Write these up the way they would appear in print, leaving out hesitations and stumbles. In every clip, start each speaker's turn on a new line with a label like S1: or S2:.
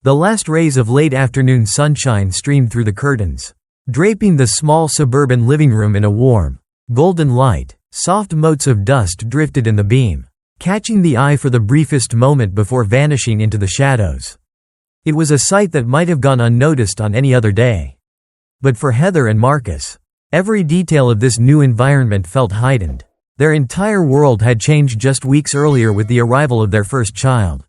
S1: The last rays of late afternoon sunshine streamed through the curtains, draping the small suburban living room in a warm, golden light. Soft motes of dust drifted in the beam, catching the eye for the briefest moment before vanishing into the shadows. It was a sight that might have gone unnoticed on any other day. But for Heather and Marcus, every detail of this new environment felt heightened. Their entire world had changed just weeks earlier with the arrival of their first child,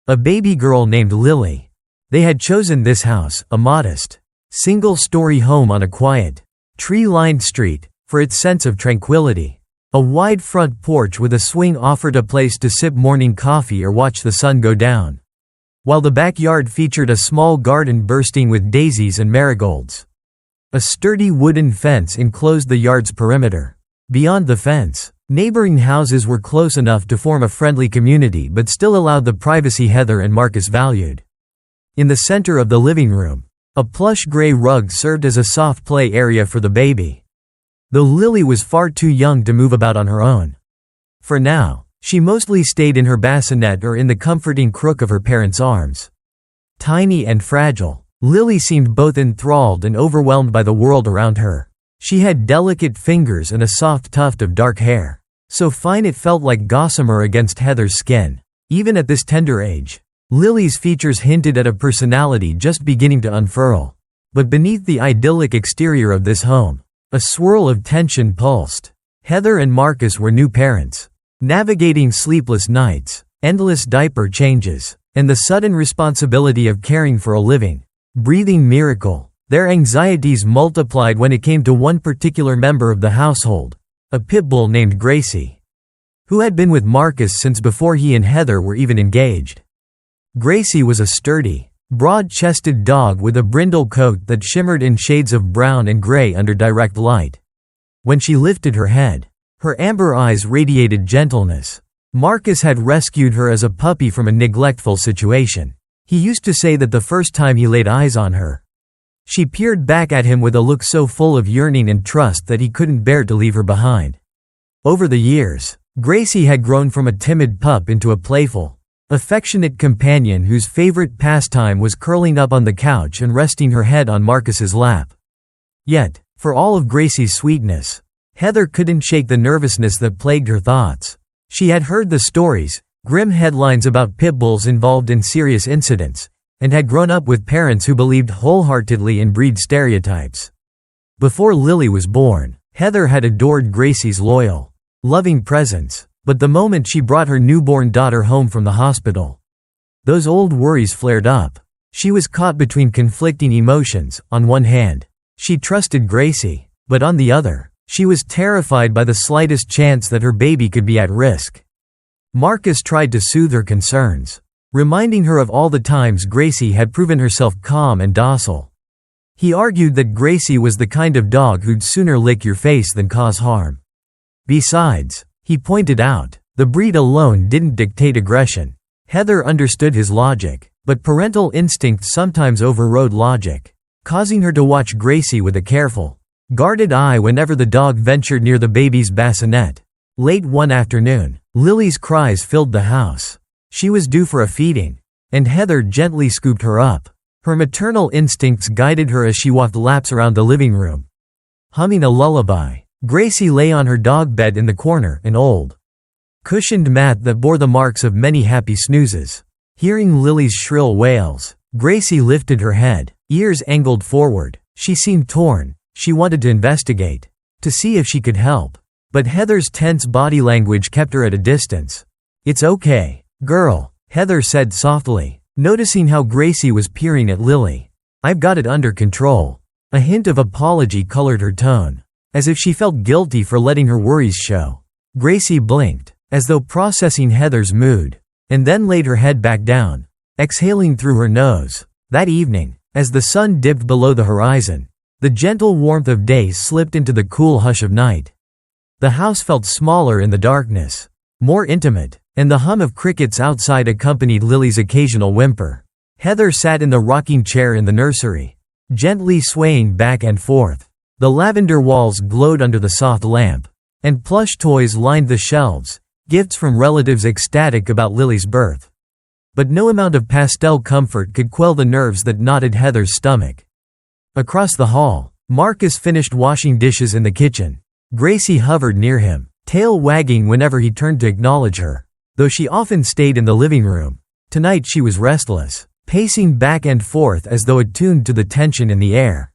S1: a baby girl named Lily. They had chosen this house, a modest, single-story home on a quiet, tree-lined street, for its sense of tranquility. A wide front porch with a swing offered a place to sip morning coffee or watch the sun go down, while the backyard featured a small garden bursting with daisies and marigolds. A sturdy wooden fence enclosed the yard's perimeter. Beyond the fence, neighboring houses were close enough to form a friendly community but still allowed the privacy Heather and Marcus valued. In the center of the living room, a plush gray rug served as a soft play area for the baby, though Lily was far too young to move about on her own. For now, she mostly stayed in her bassinet or in the comforting crook of her parents' arms. Tiny and fragile, Lily seemed both enthralled and overwhelmed by the world around her. She had delicate fingers and a soft tuft of dark hair, so fine it felt like gossamer against Heather's skin. Even at this tender age, Lily's features hinted at a personality just beginning to unfurl. But beneath the idyllic exterior of this home, a swirl of tension pulsed. Heather and Marcus were new parents, navigating sleepless nights, endless diaper changes, and the sudden responsibility of caring for a living, breathing miracle. Their anxieties multiplied when it came to one particular member of the household, a Pitbull named Gracie, who had been with Marcus since before he and Heather were even engaged. Gracie was a sturdy, broad-chested dog with a brindle coat that shimmered in shades of brown and gray under direct light. When she lifted her head, her amber eyes radiated gentleness. Marcus had rescued her as a puppy from a neglectful situation. He used to say that the first time he laid eyes on her, she peered back at him with a look so full of yearning and trust that he couldn't bear to leave her behind. Over the years, Gracie had grown from a timid pup into a playful, affectionate companion whose favorite pastime was curling up on the couch and resting her head on Marcus's lap. Yet, for all of Gracie's sweetness, Heather couldn't shake the nervousness that plagued her thoughts. She had heard the stories, grim headlines about pit bulls involved in serious incidents, and had grown up with parents who believed wholeheartedly in breed stereotypes. Before Lily was born, Heather had adored Gracie's loyal, loving presence. But the moment she brought her newborn daughter home from the hospital, those old worries flared up. She was caught between conflicting emotions. On one hand, she trusted Gracie, but on the other, she was terrified by the slightest chance that her baby could be at risk. Marcus tried to soothe her concerns, reminding her of all the times Gracie had proven herself calm and docile. He argued that Gracie was the kind of dog who'd sooner lick your face than cause harm. Besides, he pointed out, the breed alone didn't dictate aggression. Heather understood his logic, but parental instinct sometimes overrode logic, causing her to watch Gracie with a careful, guarded eye whenever the dog ventured near the baby's bassinet. Late one afternoon, Lily's cries filled the house. She was due for a feeding, and Heather gently scooped her up. Her maternal instincts guided her as she walked laps around the living room, humming a lullaby. Gracie lay on her dog bed in the corner, an old, cushioned mat that bore the marks of many happy snoozes. Hearing Lily's shrill wails, Gracie lifted her head, ears angled forward. She seemed torn. She wanted to investigate, to see if she could help. But Heather's tense body language kept her at a distance. "It's okay, girl," Heather said softly, noticing how Gracie was peering at Lily. "I've got it under control." A hint of apology colored her tone, as if she felt guilty for letting her worries show. Gracie blinked, as though processing Heather's mood, and then laid her head back down, exhaling through her nose. That evening, as the sun dipped below the horizon, the gentle warmth of day slipped into the cool hush of night. The house felt smaller in the darkness, more intimate, and the hum of crickets outside accompanied Lily's occasional whimper. Heather sat in the rocking chair in the nursery, gently swaying back and forth. The lavender walls glowed under the soft lamp, and plush toys lined the shelves, gifts from relatives ecstatic about Lily's birth. But no amount of pastel comfort could quell the nerves that knotted Heather's stomach. Across the hall, Marcus finished washing dishes in the kitchen. Gracie hovered near him, tail wagging whenever he turned to acknowledge her. Though she often stayed in the living room, tonight she was restless, pacing back and forth as though attuned to the tension in the air.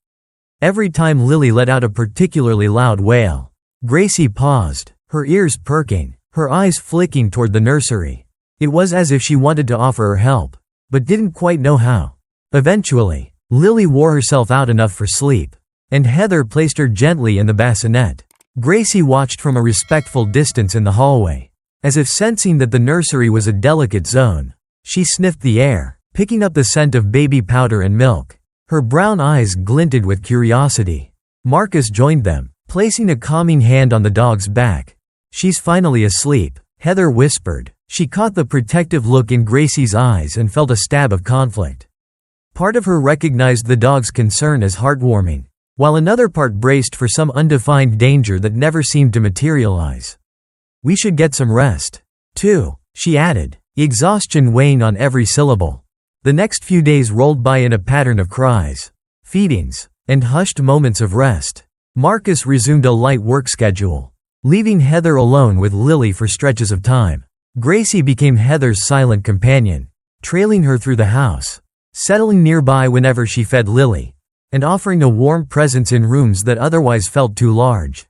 S1: Every time Lily let out a particularly loud wail, Gracie paused, her ears perking, her eyes flicking toward the nursery. It was as if she wanted to offer her help, but didn't quite know how. Eventually, Lily wore herself out enough for sleep, and Heather placed her gently in the bassinet. Gracie watched from a respectful distance in the hallway, as if sensing that the nursery was a delicate zone. She sniffed the air, picking up the scent of baby powder and milk. Her brown eyes glinted with curiosity. Marcus joined them, placing a calming hand on the dog's back. "She's finally asleep," Heather whispered. She caught the protective look in Gracie's eyes and felt a stab of conflict. Part of her recognized the dog's concern as heartwarming, while another part braced for some undefined danger that never seemed to materialize. "We should get some rest, too," she added, exhaustion weighing on every syllable. The next few days rolled by in a pattern of cries, feedings, and hushed moments of rest. Marcus resumed a light work schedule, leaving Heather alone with Lily for stretches of time. Gracie became Heather's silent companion, trailing her through the house, settling nearby whenever she fed Lily, and offering a warm presence in rooms that otherwise felt too large,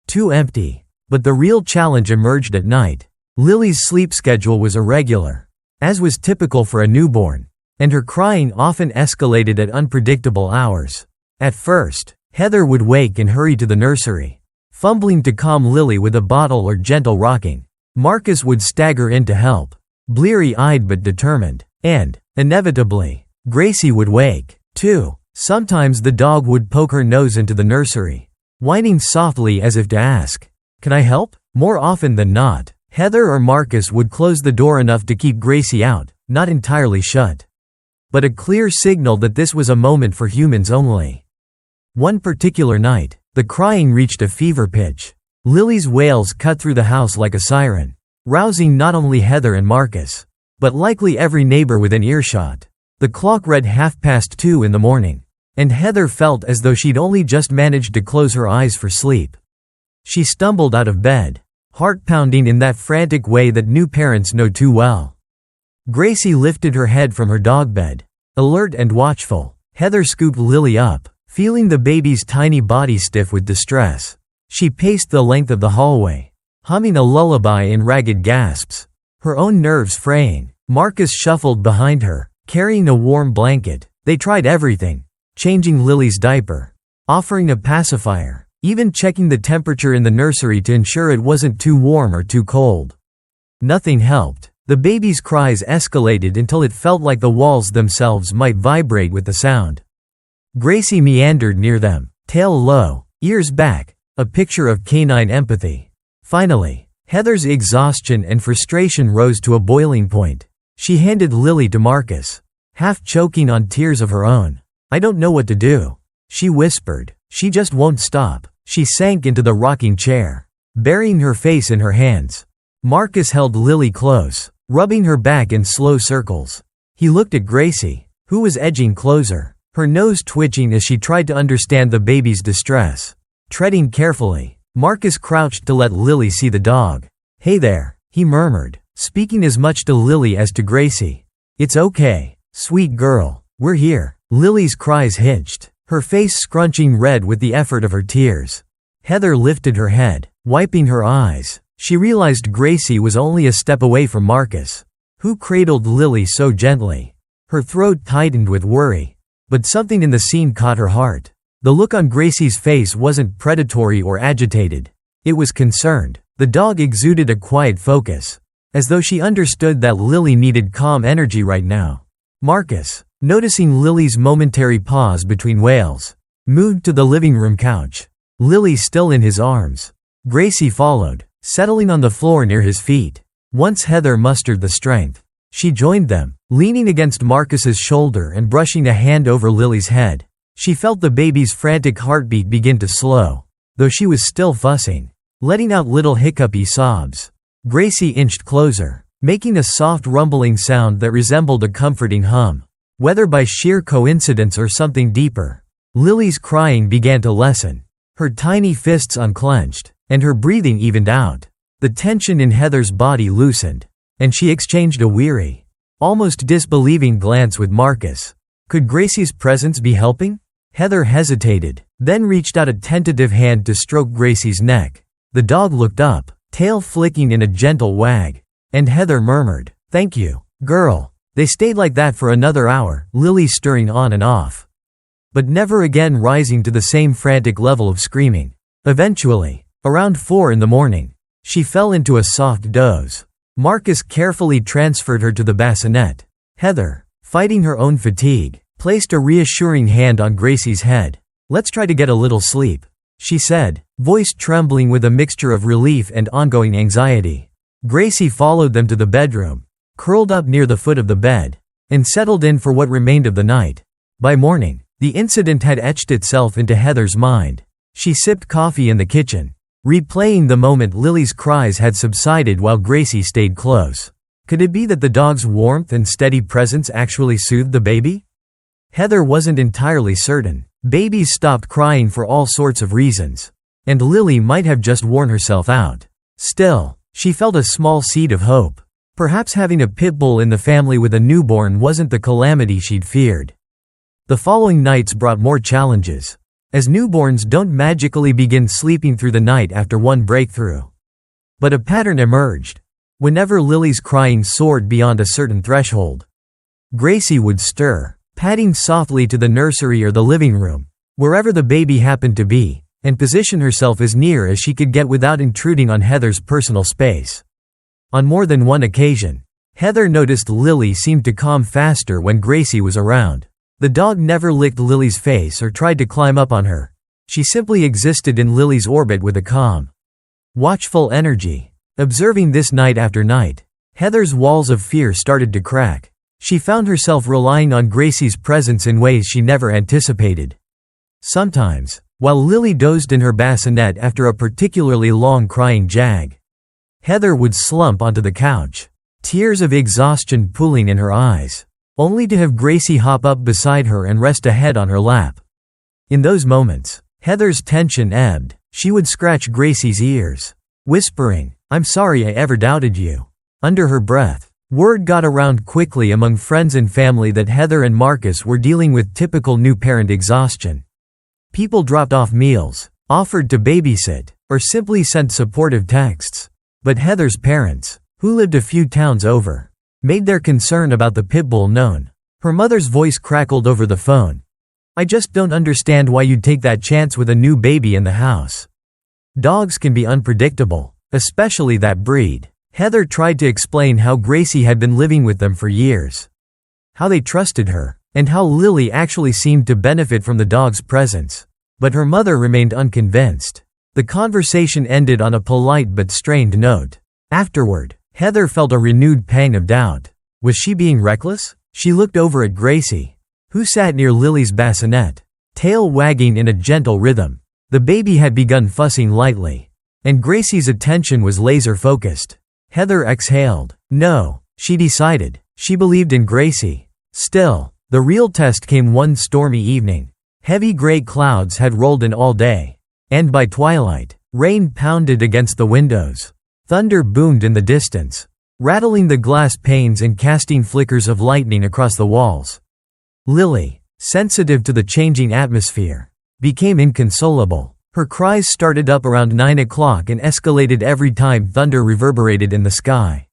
S1: too empty. But the real challenge emerged at night. Lily's sleep schedule was irregular, as was typical for a newborn, and her crying often escalated at unpredictable hours. At first, Heather would wake and hurry to the nursery, fumbling to calm Lily with a bottle or gentle rocking. Marcus would stagger in to help, bleary-eyed but determined. And, inevitably, Gracie would wake, too. Sometimes the dog would poke her nose into the nursery, whining softly as if to ask, "Can I help?" More often than not, Heather or Marcus would close the door enough to keep Gracie out, not entirely shut, but a clear signal that this was a moment for humans only. One particular night, the crying reached a fever pitch. Lily's wails cut through the house like a siren, rousing not only Heather and Marcus, but likely every neighbor within earshot. The clock read 2:30 in the morning, and Heather felt as though she'd only just managed to close her eyes for sleep. She stumbled out of bed, heart pounding in that frantic way that new parents know too well. Gracie lifted her head from her dog bed, alert and watchful. Heather scooped Lily up, feeling the baby's tiny body stiff with distress. She paced the length of the hallway, humming a lullaby in ragged gasps, her own nerves fraying. Marcus shuffled behind her, carrying a warm blanket. They tried everything, changing Lily's diaper, offering a pacifier, even checking the temperature in the nursery to ensure it wasn't too warm or too cold. Nothing helped. The baby's cries escalated until it felt like the walls themselves might vibrate with the sound. Gracie meandered near them, tail low, ears back, a picture of canine empathy. Finally, Heather's exhaustion and frustration rose to a boiling point. She handed Lily to Marcus, half choking on tears of her own. "I don't know what to do," she whispered. "She just won't stop." She sank into the rocking chair, burying her face in her hands. Marcus held Lily close, rubbing her back in slow circles. He looked at Gracie, who was edging closer, her nose twitching as she tried to understand the baby's distress. Treading carefully, Marcus crouched to let Lily see the dog. "Hey there," he murmured, speaking as much to Lily as to Gracie. "It's okay, sweet girl, we're here." Lily's cries hitched, her face scrunching red with the effort of her tears. Heather lifted her head, wiping her eyes. She realized Gracie was only a step away from Marcus, who cradled Lily so gently. Her throat tightened with worry, but something in the scene caught her heart. The look on Gracie's face wasn't predatory or agitated. It was concerned. The dog exuded a quiet focus, as though she understood that Lily needed calm energy right now. Marcus, noticing Lily's momentary pause between wails, moved to the living room couch, Lily still in his arms. Gracie followed, settling on the floor near his feet. Once Heather mustered the strength, she joined them, leaning against Marcus's shoulder and brushing a hand over Lily's head. She felt the baby's frantic heartbeat begin to slow, though she was still fussing, letting out little hiccupy sobs. Gracie inched closer, making a soft rumbling sound that resembled a comforting hum. Whether by sheer coincidence or something deeper, Lily's crying began to lessen. Her tiny fists unclenched, and her breathing evened out. The tension in Heather's body loosened, and she exchanged a weary, almost disbelieving glance with Marcus. Could Gracie's presence be helping? Heather hesitated, then reached out a tentative hand to stroke Gracie's neck. The dog looked up, tail flicking in a gentle wag, and Heather murmured, "Thank you, girl." They stayed like that for another hour, Lily stirring on and off, but never again rising to the same frantic level of screaming. Eventually, around 4 in the morning, she fell into a soft doze. Marcus carefully transferred her to the bassinet. Heather, fighting her own fatigue, placed a reassuring hand on Gracie's head. "Let's try to get a little sleep," she said, voice trembling with a mixture of relief and ongoing anxiety. Gracie followed them to the bedroom, curled up near the foot of the bed, and settled in for what remained of the night. By morning, the incident had etched itself into Heather's mind. She sipped coffee in the kitchen, replaying the moment Lily's cries had subsided while Gracie stayed close. Could it be that the dog's warmth and steady presence actually soothed the baby? Heather wasn't entirely certain. Babies stopped crying for all sorts of reasons, and Lily might have just worn herself out. Still, she felt a small seed of hope. Perhaps having a Pitbull in the family with a newborn wasn't the calamity she'd feared. The following nights brought more challenges, as newborns don't magically begin sleeping through the night after one breakthrough. But a pattern emerged. Whenever Lily's crying soared beyond a certain threshold, Gracie would stir, padding softly to the nursery or the living room, wherever the baby happened to be, and position herself as near as she could get without intruding on Heather's personal space. On more than one occasion, Heather noticed Lily seemed to calm faster when Gracie was around. The dog never licked Lily's face or tried to climb up on her. She simply existed in Lily's orbit with a calm, watchful energy. Observing this night after night, Heather's walls of fear started to crack. She found herself relying on Gracie's presence in ways she never anticipated. Sometimes, while Lily dozed in her bassinet after a particularly long crying jag, Heather would slump onto the couch, tears of exhaustion pooling in her eyes, only to have Gracie hop up beside her and rest a head on her lap. In those moments, Heather's tension ebbed. She would scratch Gracie's ears, whispering, "I'm sorry I ever doubted you," under her breath. Word got around quickly among friends and family that Heather and Marcus were dealing with typical new parent exhaustion. People dropped off meals, offered to babysit, or simply sent supportive texts. But Heather's parents, who lived a few towns over, made their concern about the Pitbull known. Her mother's voice crackled over the phone. "I just don't understand why you'd take that chance with a new baby in the house. Dogs can be unpredictable, especially that breed." Heather tried to explain how Gracie had been living with them for years, how they trusted her, and how Lily actually seemed to benefit from the dog's presence. But her mother remained unconvinced. The conversation ended on a polite but strained note. Afterward, Heather felt a renewed pang of doubt. Was she being reckless? She looked over at Gracie, who sat near Lily's bassinet, tail wagging in a gentle rhythm. The baby had begun fussing lightly, and Gracie's attention was laser-focused. Heather exhaled. No, she decided. She believed in Gracie. Still, the real test came one stormy evening. Heavy gray clouds had rolled in all day, and by twilight, rain pounded against the windows. Thunder boomed in the distance, rattling the glass panes and casting flickers of lightning across the walls. Lily, sensitive to the changing atmosphere, became inconsolable. Her cries started up around 9 o'clock and escalated every time thunder reverberated in the sky.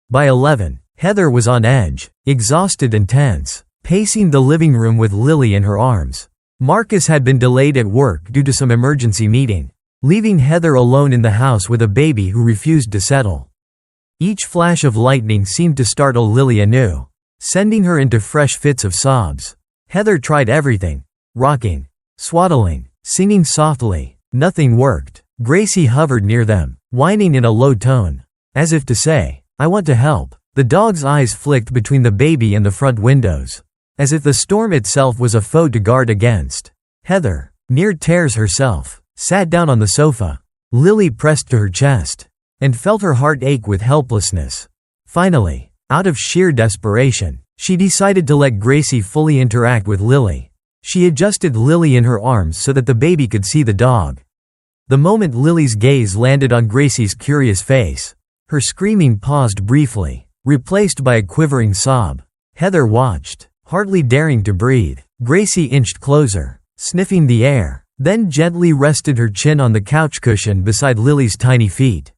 S1: By 11, Heather was on edge, exhausted and tense, pacing the living room with Lily in her arms. Marcus had been delayed at work due to some emergency meeting, leaving Heather alone in the house with a baby who refused to settle. Each flash of lightning seemed to startle Lily anew, sending her into fresh fits of sobs. Heather tried everything, rocking, swaddling, singing softly. Nothing worked. Gracie hovered near them, whining in a low tone, as if to say, "I want to help." The dog's eyes flicked between the baby and the front windows, as if the storm itself was a foe to guard against. Heather, near tears herself, sat down on the sofa. Lily pressed to her chest, and felt her heart ache with helplessness. Finally, out of sheer desperation, she decided to let Gracie fully interact with Lily. She adjusted Lily in her arms so that the baby could see the dog. The moment Lily's gaze landed on Gracie's curious face, her screaming paused briefly, replaced by a quivering sob. Heather watched, hardly daring to breathe. Gracie inched closer, sniffing the air, then gently rested her chin on the couch cushion beside Lily's tiny feet.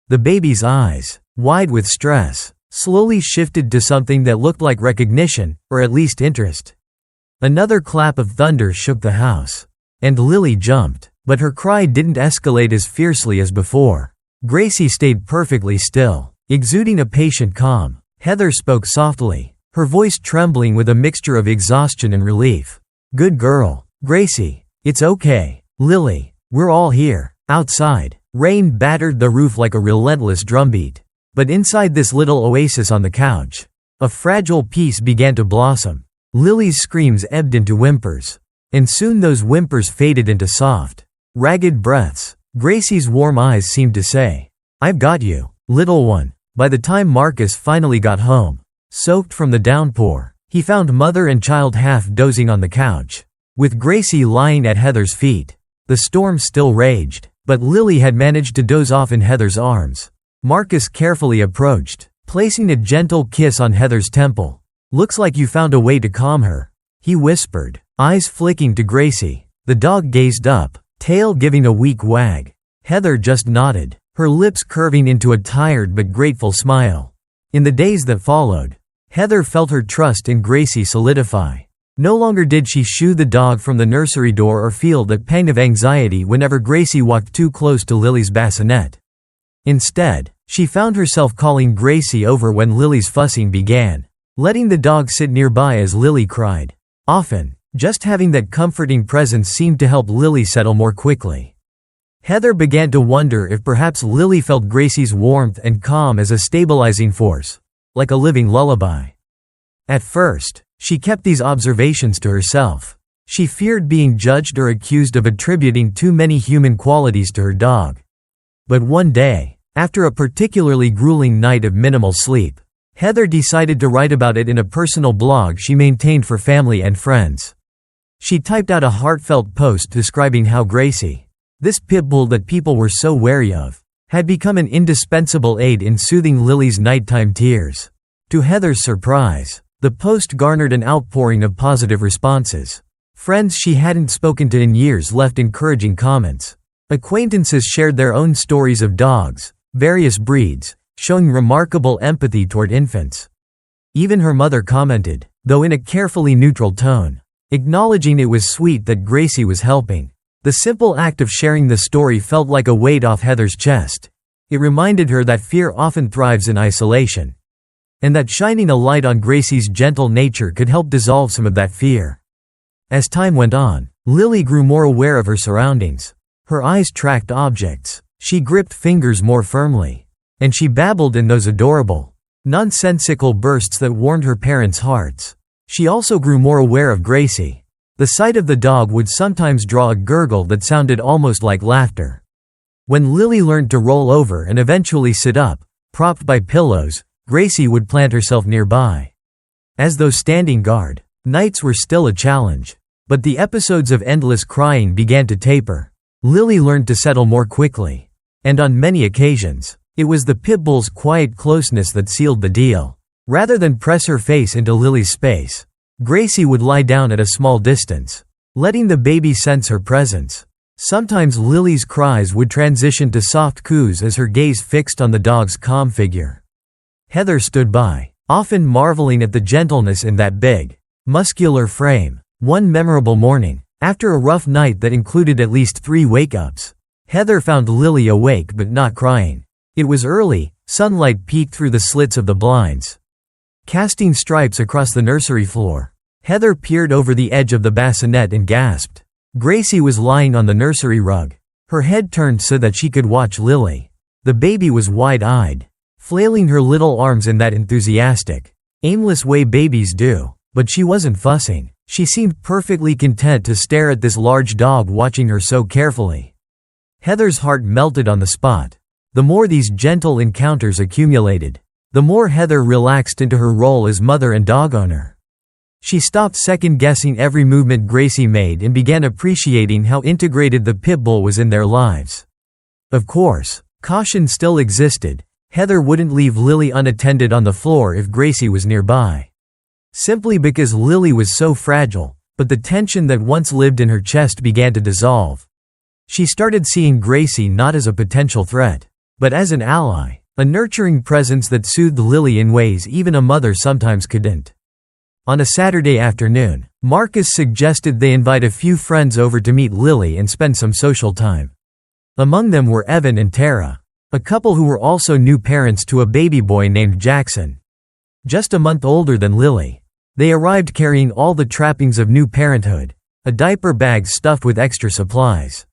S1: The baby's eyes, wide with stress, slowly shifted to something that looked like recognition, or at least interest. Another clap of thunder shook the house, and Lily jumped, but her cry didn't escalate as fiercely as before. Gracie stayed perfectly still, exuding a patient calm. Heather spoke softly, her voice trembling with a mixture of exhaustion and relief. "Good girl, Gracie. It's okay. Lily, we're all here." Outside, rain battered the roof like a relentless drumbeat. But inside this little oasis on the couch, a fragile peace began to blossom. Lily's screams ebbed into whimpers, and soon those whimpers faded into soft, ragged breaths. Gracie's warm eyes seemed to say, "I've got you, little one." By the time Marcus finally got home, soaked from the downpour, he found mother and child half dozing on the couch, with Gracie lying at Heather's feet. The storm still raged, but Lily had managed to doze off in Heather's arms. Marcus carefully approached, placing a gentle kiss on Heather's temple. "Looks like you found a way to calm her," he whispered, eyes flicking to Gracie. The dog gazed up, tail giving a weak wag. Heather just nodded, her lips curving into a tired but grateful smile. In the days that followed, Heather felt her trust in Gracie solidify. No longer did she shoo the dog from the nursery door or feel that pang of anxiety whenever Gracie walked too close to Lily's bassinet. Instead, she found herself calling Gracie over when Lily's fussing began, letting the dog sit nearby as Lily cried. Often, just having that comforting presence seemed to help Lily settle more quickly. Heather began to wonder if perhaps Lily felt Gracie's warmth and calm as a stabilizing force, like a living lullaby. At first, she kept these observations to herself. She feared being judged or accused of attributing too many human qualities to her dog. But one day, after a particularly grueling night of minimal sleep, Heather decided to write about it in a personal blog she maintained for family and friends. She typed out a heartfelt post describing how Gracie, this pitbull that people were so wary of, had become an indispensable aid in soothing Lily's nighttime tears. To Heather's surprise, the post garnered an outpouring of positive responses. Friends she hadn't spoken to in years left encouraging comments. Acquaintances shared their own stories of dogs, various breeds, showing remarkable empathy toward infants. Even her mother commented, though in a carefully neutral tone, acknowledging it was sweet that Gracie was helping. The simple act of sharing the story felt like a weight off Heather's chest. It reminded her that fear often thrives in isolation, and that shining a light on Gracie's gentle nature could help dissolve some of that fear. As time went on, Lily grew more aware of her surroundings. Her eyes tracked objects, she gripped fingers more firmly, and she babbled in those adorable, nonsensical bursts that warmed her parents' hearts. She also grew more aware of Gracie. The sight of the dog would sometimes draw a gurgle that sounded almost like laughter. When Lily learned to roll over and eventually sit up, propped by pillows, Gracie would plant herself nearby. As though standing guard, nights were still a challenge, but the episodes of endless crying began to taper. Lily learned to settle more quickly, and on many occasions, it was the pitbull's quiet closeness that sealed the deal. Rather than press her face into Lily's space, Gracie would lie down at a small distance, letting the baby sense her presence. Sometimes Lily's cries would transition to soft coos as her gaze fixed on the dog's calm figure. Heather stood by, often marveling at the gentleness in that big, muscular frame. One memorable morning, after a rough night that included at least 3 wake-ups, Heather found Lily awake but not crying. It was early, sunlight peeked through the slits of the blinds, casting stripes across the nursery floor. Heather peered over the edge of the bassinet and gasped. Gracie was lying on the nursery rug, her head turned so that she could watch Lily. The baby was wide-eyed, flailing her little arms in that enthusiastic, aimless way babies do, but she wasn't fussing. She seemed perfectly content to stare at this large dog watching her so carefully. Heather's heart melted on the spot. The more these gentle encounters accumulated, the more Heather relaxed into her role as mother and dog owner. She stopped second-guessing every movement Gracie made and began appreciating how integrated the Pitbull was in their lives. Of course, caution still existed. Heather wouldn't leave Lily unattended on the floor if Gracie was nearby. Simply because Lily was so fragile, but the tension that once lived in her chest began to dissolve. She started seeing Gracie not as a potential threat, but as an ally, a nurturing presence that soothed Lily in ways even a mother sometimes couldn't. On a Saturday afternoon, Marcus suggested they invite a few friends over to meet Lily and spend some social time. Among them were Evan and Tara, a couple who were also new parents to a baby boy named Jackson. Just a month older than Lily. They arrived carrying all the trappings of new parenthood, a diaper bag stuffed with extra supplies,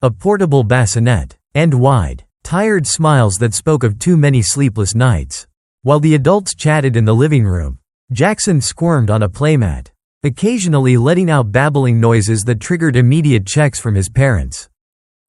S1: a portable bassinet, and wide, tired smiles that spoke of too many sleepless nights. While the adults chatted in the living room, Jackson squirmed on a playmat, occasionally letting out babbling noises that triggered immediate checks from his parents.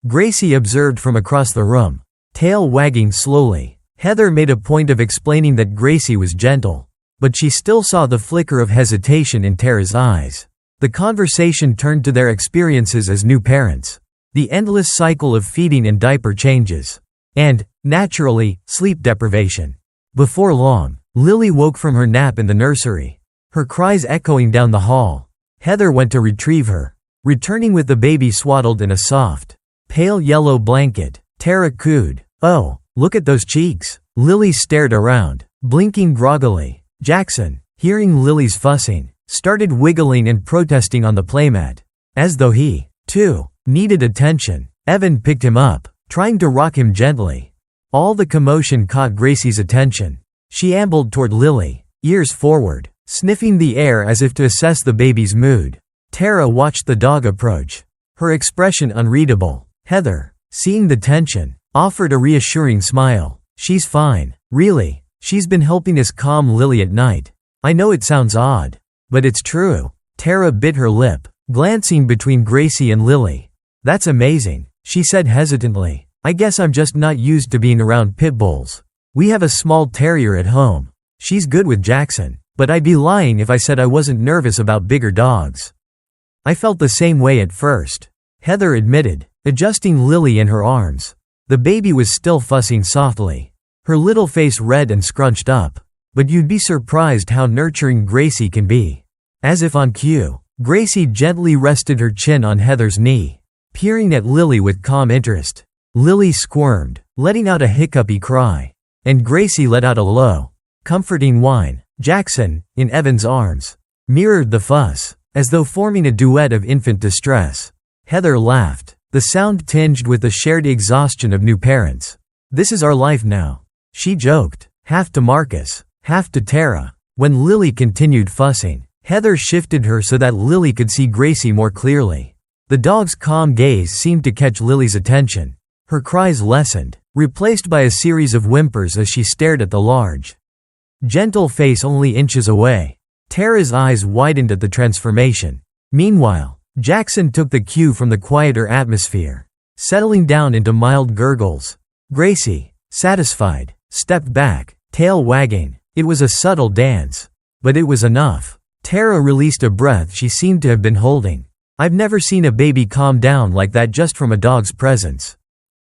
S1: Gracie observed from across the room, tail wagging slowly. Heather made a point of explaining that Gracie was gentle, but she still saw the flicker of hesitation in Tara's eyes. The conversation turned to their experiences as new parents, the endless cycle of feeding and diaper changes, and, naturally, sleep deprivation. Before long, Lily woke from her nap in the nursery, her cries echoing down the hall. Heather went to retrieve her, returning with the baby swaddled in a soft, pale yellow blanket. Tara cooed, "Oh, look at those cheeks." Lily stared around, blinking groggily. Jackson, hearing Lily's fussing, started wiggling and protesting on the playmat, as though he, too, needed attention. Evan picked him up, trying to rock him gently. All the commotion caught Gracie's attention. She ambled toward Lily, ears forward, sniffing the air as if to assess the baby's mood. Tara watched the dog approach, her expression unreadable. Heather, seeing the tension, offered a reassuring smile. "She's fine, really. She's been helping us calm Lily at night." "I know it sounds odd, but it's true." Tara bit her lip, glancing between Gracie and Lily. "That's amazing," she said hesitantly. "I guess I'm just not used to being around pit bulls. We have a small terrier at home. She's good with Jackson, but I'd be lying if I said I wasn't nervous about bigger dogs." "I felt the same way at first," Heather admitted, adjusting Lily in her arms. The baby was still fussing softly, her little face red and scrunched up. "But you'd be surprised how nurturing Gracie can be." As if on cue, Gracie gently rested her chin on Heather's knee, peering at Lily with calm interest. Lily squirmed, letting out a hiccupy cry, and Gracie let out a low, comforting whine. Jackson, in Evan's arms, mirrored the fuss, as though forming a duet of infant distress. Heather laughed, the sound tinged with the shared exhaustion of new parents. "This is our life now," she joked, half to Marcus, half to Tara. When Lily continued fussing, Heather shifted her so that Lily could see Gracie more clearly. The dog's calm gaze seemed to catch Lily's attention. Her cries lessened, replaced by a series of whimpers as she stared at the large, gentle face only inches away. Tara's eyes widened at the transformation. Meanwhile, Jackson took the cue from the quieter atmosphere, settling down into mild gurgles. Gracie, satisfied, stepped back, tail wagging. It was a subtle dance, but it was enough. Tara released a breath she seemed to have been holding. "I've never seen a baby calm down like that just from a dog's presence,"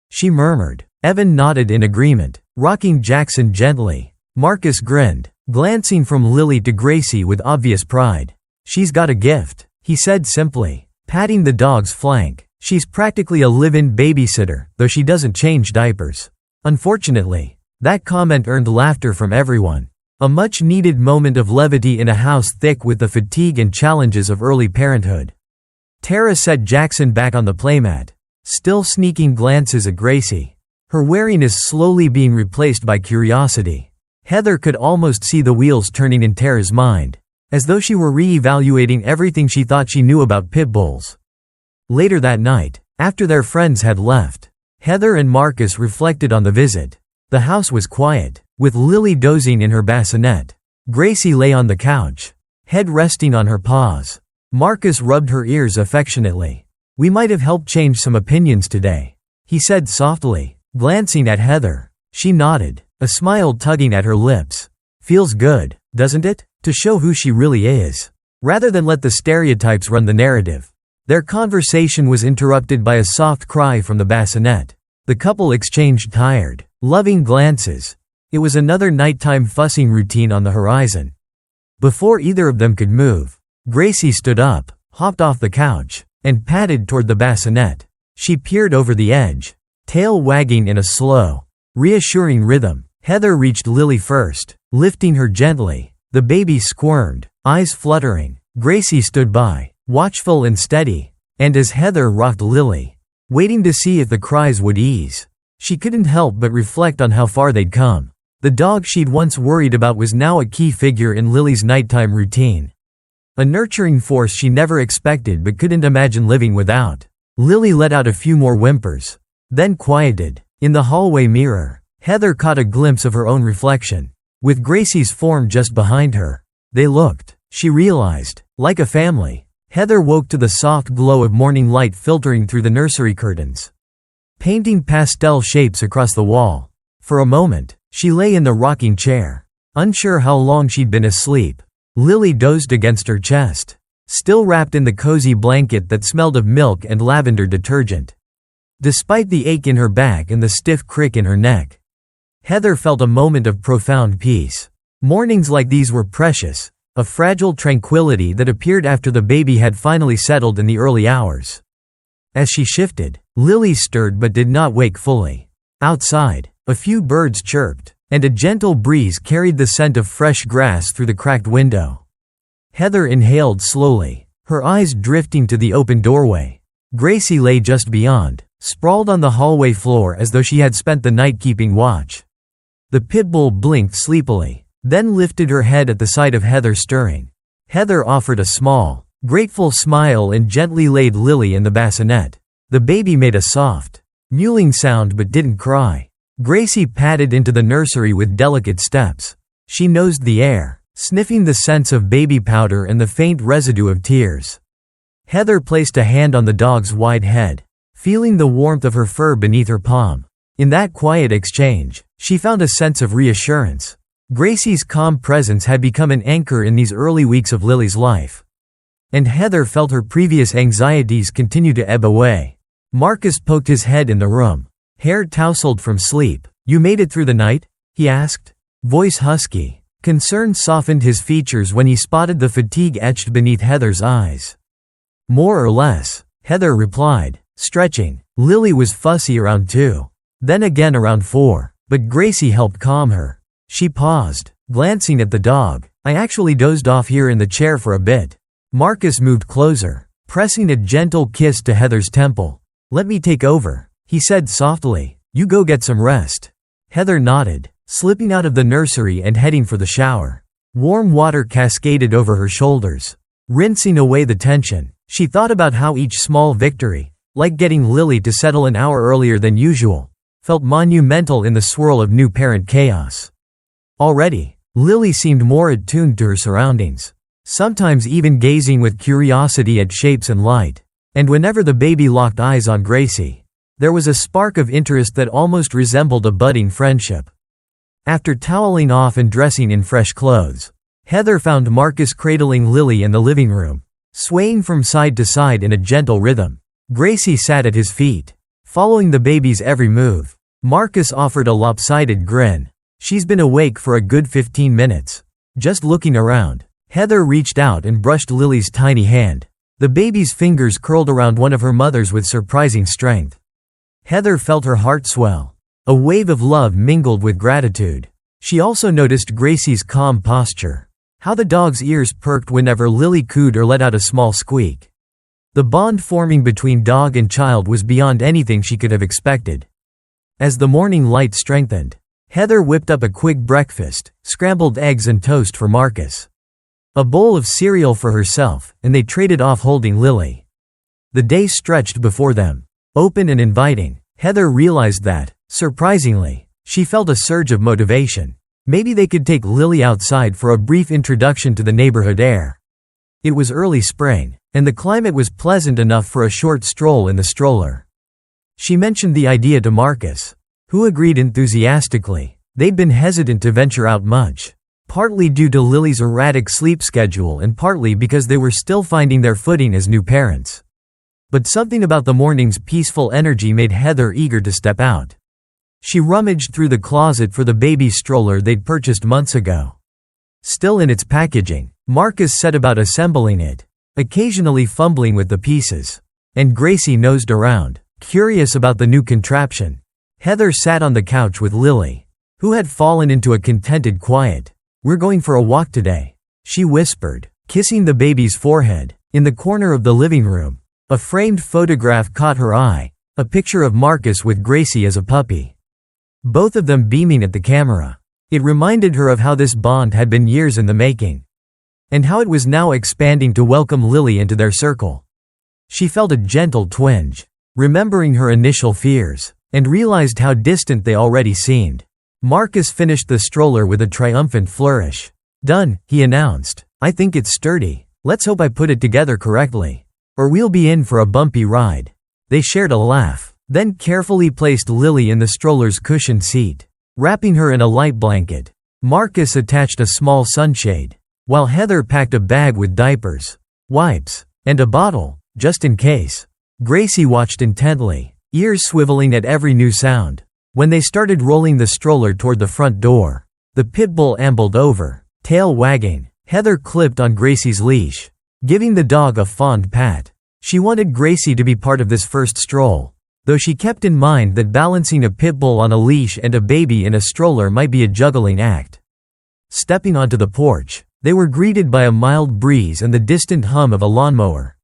S1: she murmured. Evan nodded in agreement, rocking Jackson gently. Marcus grinned, glancing from Lily to Gracie with obvious pride. "She's got a gift," he said simply, patting the dog's flank. "She's practically a live-in babysitter, though she doesn't change diapers." Unfortunately, that comment earned laughter from everyone. A much-needed moment of levity in a house thick with the fatigue and challenges of early parenthood. Tara set Jackson back on the playmat, still sneaking glances at Gracie, her wariness slowly being replaced by curiosity. Heather could almost see the wheels turning in Tara's mind, as though she were re-evaluating everything she thought she knew about pit bulls. Later that night, after their friends had left, Heather and Marcus reflected on the visit. The house was quiet, with Lily dozing in her bassinet. Gracie lay on the couch, head resting on her paws. Marcus rubbed her ears affectionately. "We might have helped change some opinions today," he said softly, glancing at Heather. She nodded, a smile tugging at her lips. "Feels good, doesn't it? To show who she really is. Rather than let the stereotypes run the narrative." Their conversation was interrupted by a soft cry from the bassinet. The couple exchanged tired, loving glances. It was another nighttime fussing routine on the horizon. Before either of them could move, Gracie stood up, hopped off the couch, and padded toward the bassinet. She peered over the edge, tail wagging in a slow, reassuring rhythm. Heather reached Lily first, lifting her gently. The baby squirmed, eyes fluttering. Gracie stood by, watchful and steady, and as Heather rocked Lily, waiting to see if the cries would ease, she couldn't help but reflect on how far they'd come. The dog she'd once worried about was now a key figure in Lily's nighttime routine. A nurturing force she never expected but couldn't imagine living without. Lily let out a few more whimpers, then quieted. In the hallway mirror, Heather caught a glimpse of her own reflection, with Gracie's form just behind her. They looked, she realized, like a family. Heather woke to the soft glow of morning light filtering through the nursery curtains, painting pastel shapes across the wall. For a moment, she lay in the rocking chair, unsure how long she'd been asleep. Lily dozed against her chest, still wrapped in the cozy blanket that smelled of milk and lavender detergent. Despite the ache in her back and the stiff crick in her neck, Heather felt a moment of profound peace. Mornings like these were precious, a fragile tranquility that appeared after the baby had finally settled in the early hours. As she shifted, Lily stirred but did not wake fully. Outside, a few birds chirped, and a gentle breeze carried the scent of fresh grass through the cracked window. Heather inhaled slowly, her eyes drifting to the open doorway. Gracie lay just beyond, sprawled on the hallway floor as though she had spent the night keeping watch. The Pitbull blinked sleepily, then lifted her head at the sight of Heather stirring. Heather offered a small, grateful smile and gently laid Lily in the bassinet. The baby made a soft, mewling sound but didn't cry. Gracie padded into the nursery with delicate steps. She nosed the air, sniffing the scents of baby powder and the faint residue of tears. Heather placed a hand on the dog's wide head, feeling the warmth of her fur beneath her palm. In that quiet exchange, she found a sense of reassurance. Gracie's calm presence had become an anchor in these early weeks of Lily's life. And Heather felt her previous anxieties continue to ebb away. Marcus poked his head in the room, hair tousled from sleep. "You made it through the night?" he asked, voice husky. Concern softened his features when he spotted the fatigue etched beneath Heather's eyes. "More or less," Heather replied, stretching. Lily was fussy around 2, then again around 4, but Gracie helped calm her. She paused, glancing at the dog. "I actually dozed off here in the chair for a bit." Marcus moved closer, pressing a gentle kiss to Heather's temple. "Let me take over," he said softly. "You go get some rest." Heather nodded, slipping out of the nursery and heading for the shower. Warm water cascaded over her shoulders, rinsing away the tension. She thought about how each small victory, like getting Lily to settle an hour earlier than usual, felt monumental in the swirl of new parent chaos. Already, Lily seemed more attuned to her surroundings, sometimes even gazing with curiosity at shapes and light. And whenever the baby locked eyes on Gracie, there was a spark of interest that almost resembled a budding friendship. After toweling off and dressing in fresh clothes, Heather found Marcus cradling Lily in the living room, swaying from side to side in a gentle rhythm. Gracie sat at his feet, following the baby's every move. Marcus offered a lopsided grin. "She's been awake for a good 15 minutes. Just looking around." Heather reached out and brushed Lily's tiny hand. The baby's fingers curled around one of her mother's with surprising strength. Heather felt her heart swell. A wave of love mingled with gratitude. She also noticed Gracie's calm posture, how the dog's ears perked whenever Lily cooed or let out a small squeak. The bond forming between dog and child was beyond anything she could have expected. As the morning light strengthened, Heather whipped up a quick breakfast, scrambled eggs and toast for Marcus, a bowl of cereal for herself, and they traded off holding Lily. The day stretched before them, open and inviting. Heather realized that, surprisingly, she felt a surge of motivation. Maybe they could take Lily outside for a brief introduction to the neighborhood air. It was early spring, and the climate was pleasant enough for a short stroll in the stroller. She mentioned the idea to Marcus, who agreed enthusiastically. They'd been hesitant to venture out much, partly due to Lily's erratic sleep schedule and partly because they were still finding their footing as new parents. But something about the morning's peaceful energy made Heather eager to step out. She rummaged through the closet for the baby stroller they'd purchased months ago. Still in its packaging, Marcus set about assembling it, occasionally fumbling with the pieces. And Gracie nosed around, curious about the new contraption. Heather sat on the couch with Lily, who had fallen into a contented quiet. "We're going for a walk today," she whispered, kissing the baby's forehead. In the corner of the living room, a framed photograph caught her eye, a picture of Marcus with Gracie as a puppy. Both of them beaming at the camera. It reminded her of how this bond had been years in the making, and how it was now expanding to welcome Lily into their circle. She felt a gentle twinge, remembering her initial fears, and realized how distant they already seemed. Marcus finished the stroller with a triumphant flourish. "Done," he announced. "I think it's sturdy. Let's hope I put it together correctly, or we'll be in for a bumpy ride." They shared a laugh, then carefully placed Lily in the stroller's cushioned seat, wrapping her in a light blanket. Marcus attached a small sunshade, while Heather packed a bag with diapers, wipes, and a bottle, just in case. Gracie watched intently, ears swiveling at every new sound. When they started rolling the stroller toward the front door, the Pitbull ambled over, tail wagging. Heather clipped on Gracie's leash, giving the dog a fond pat. She wanted Gracie to be part of this first stroll, though she kept in mind that balancing a Pitbull on a leash and a baby in a stroller might be a juggling act. Stepping onto the porch, they were greeted by a mild breeze and the distant hum of a lawnmower.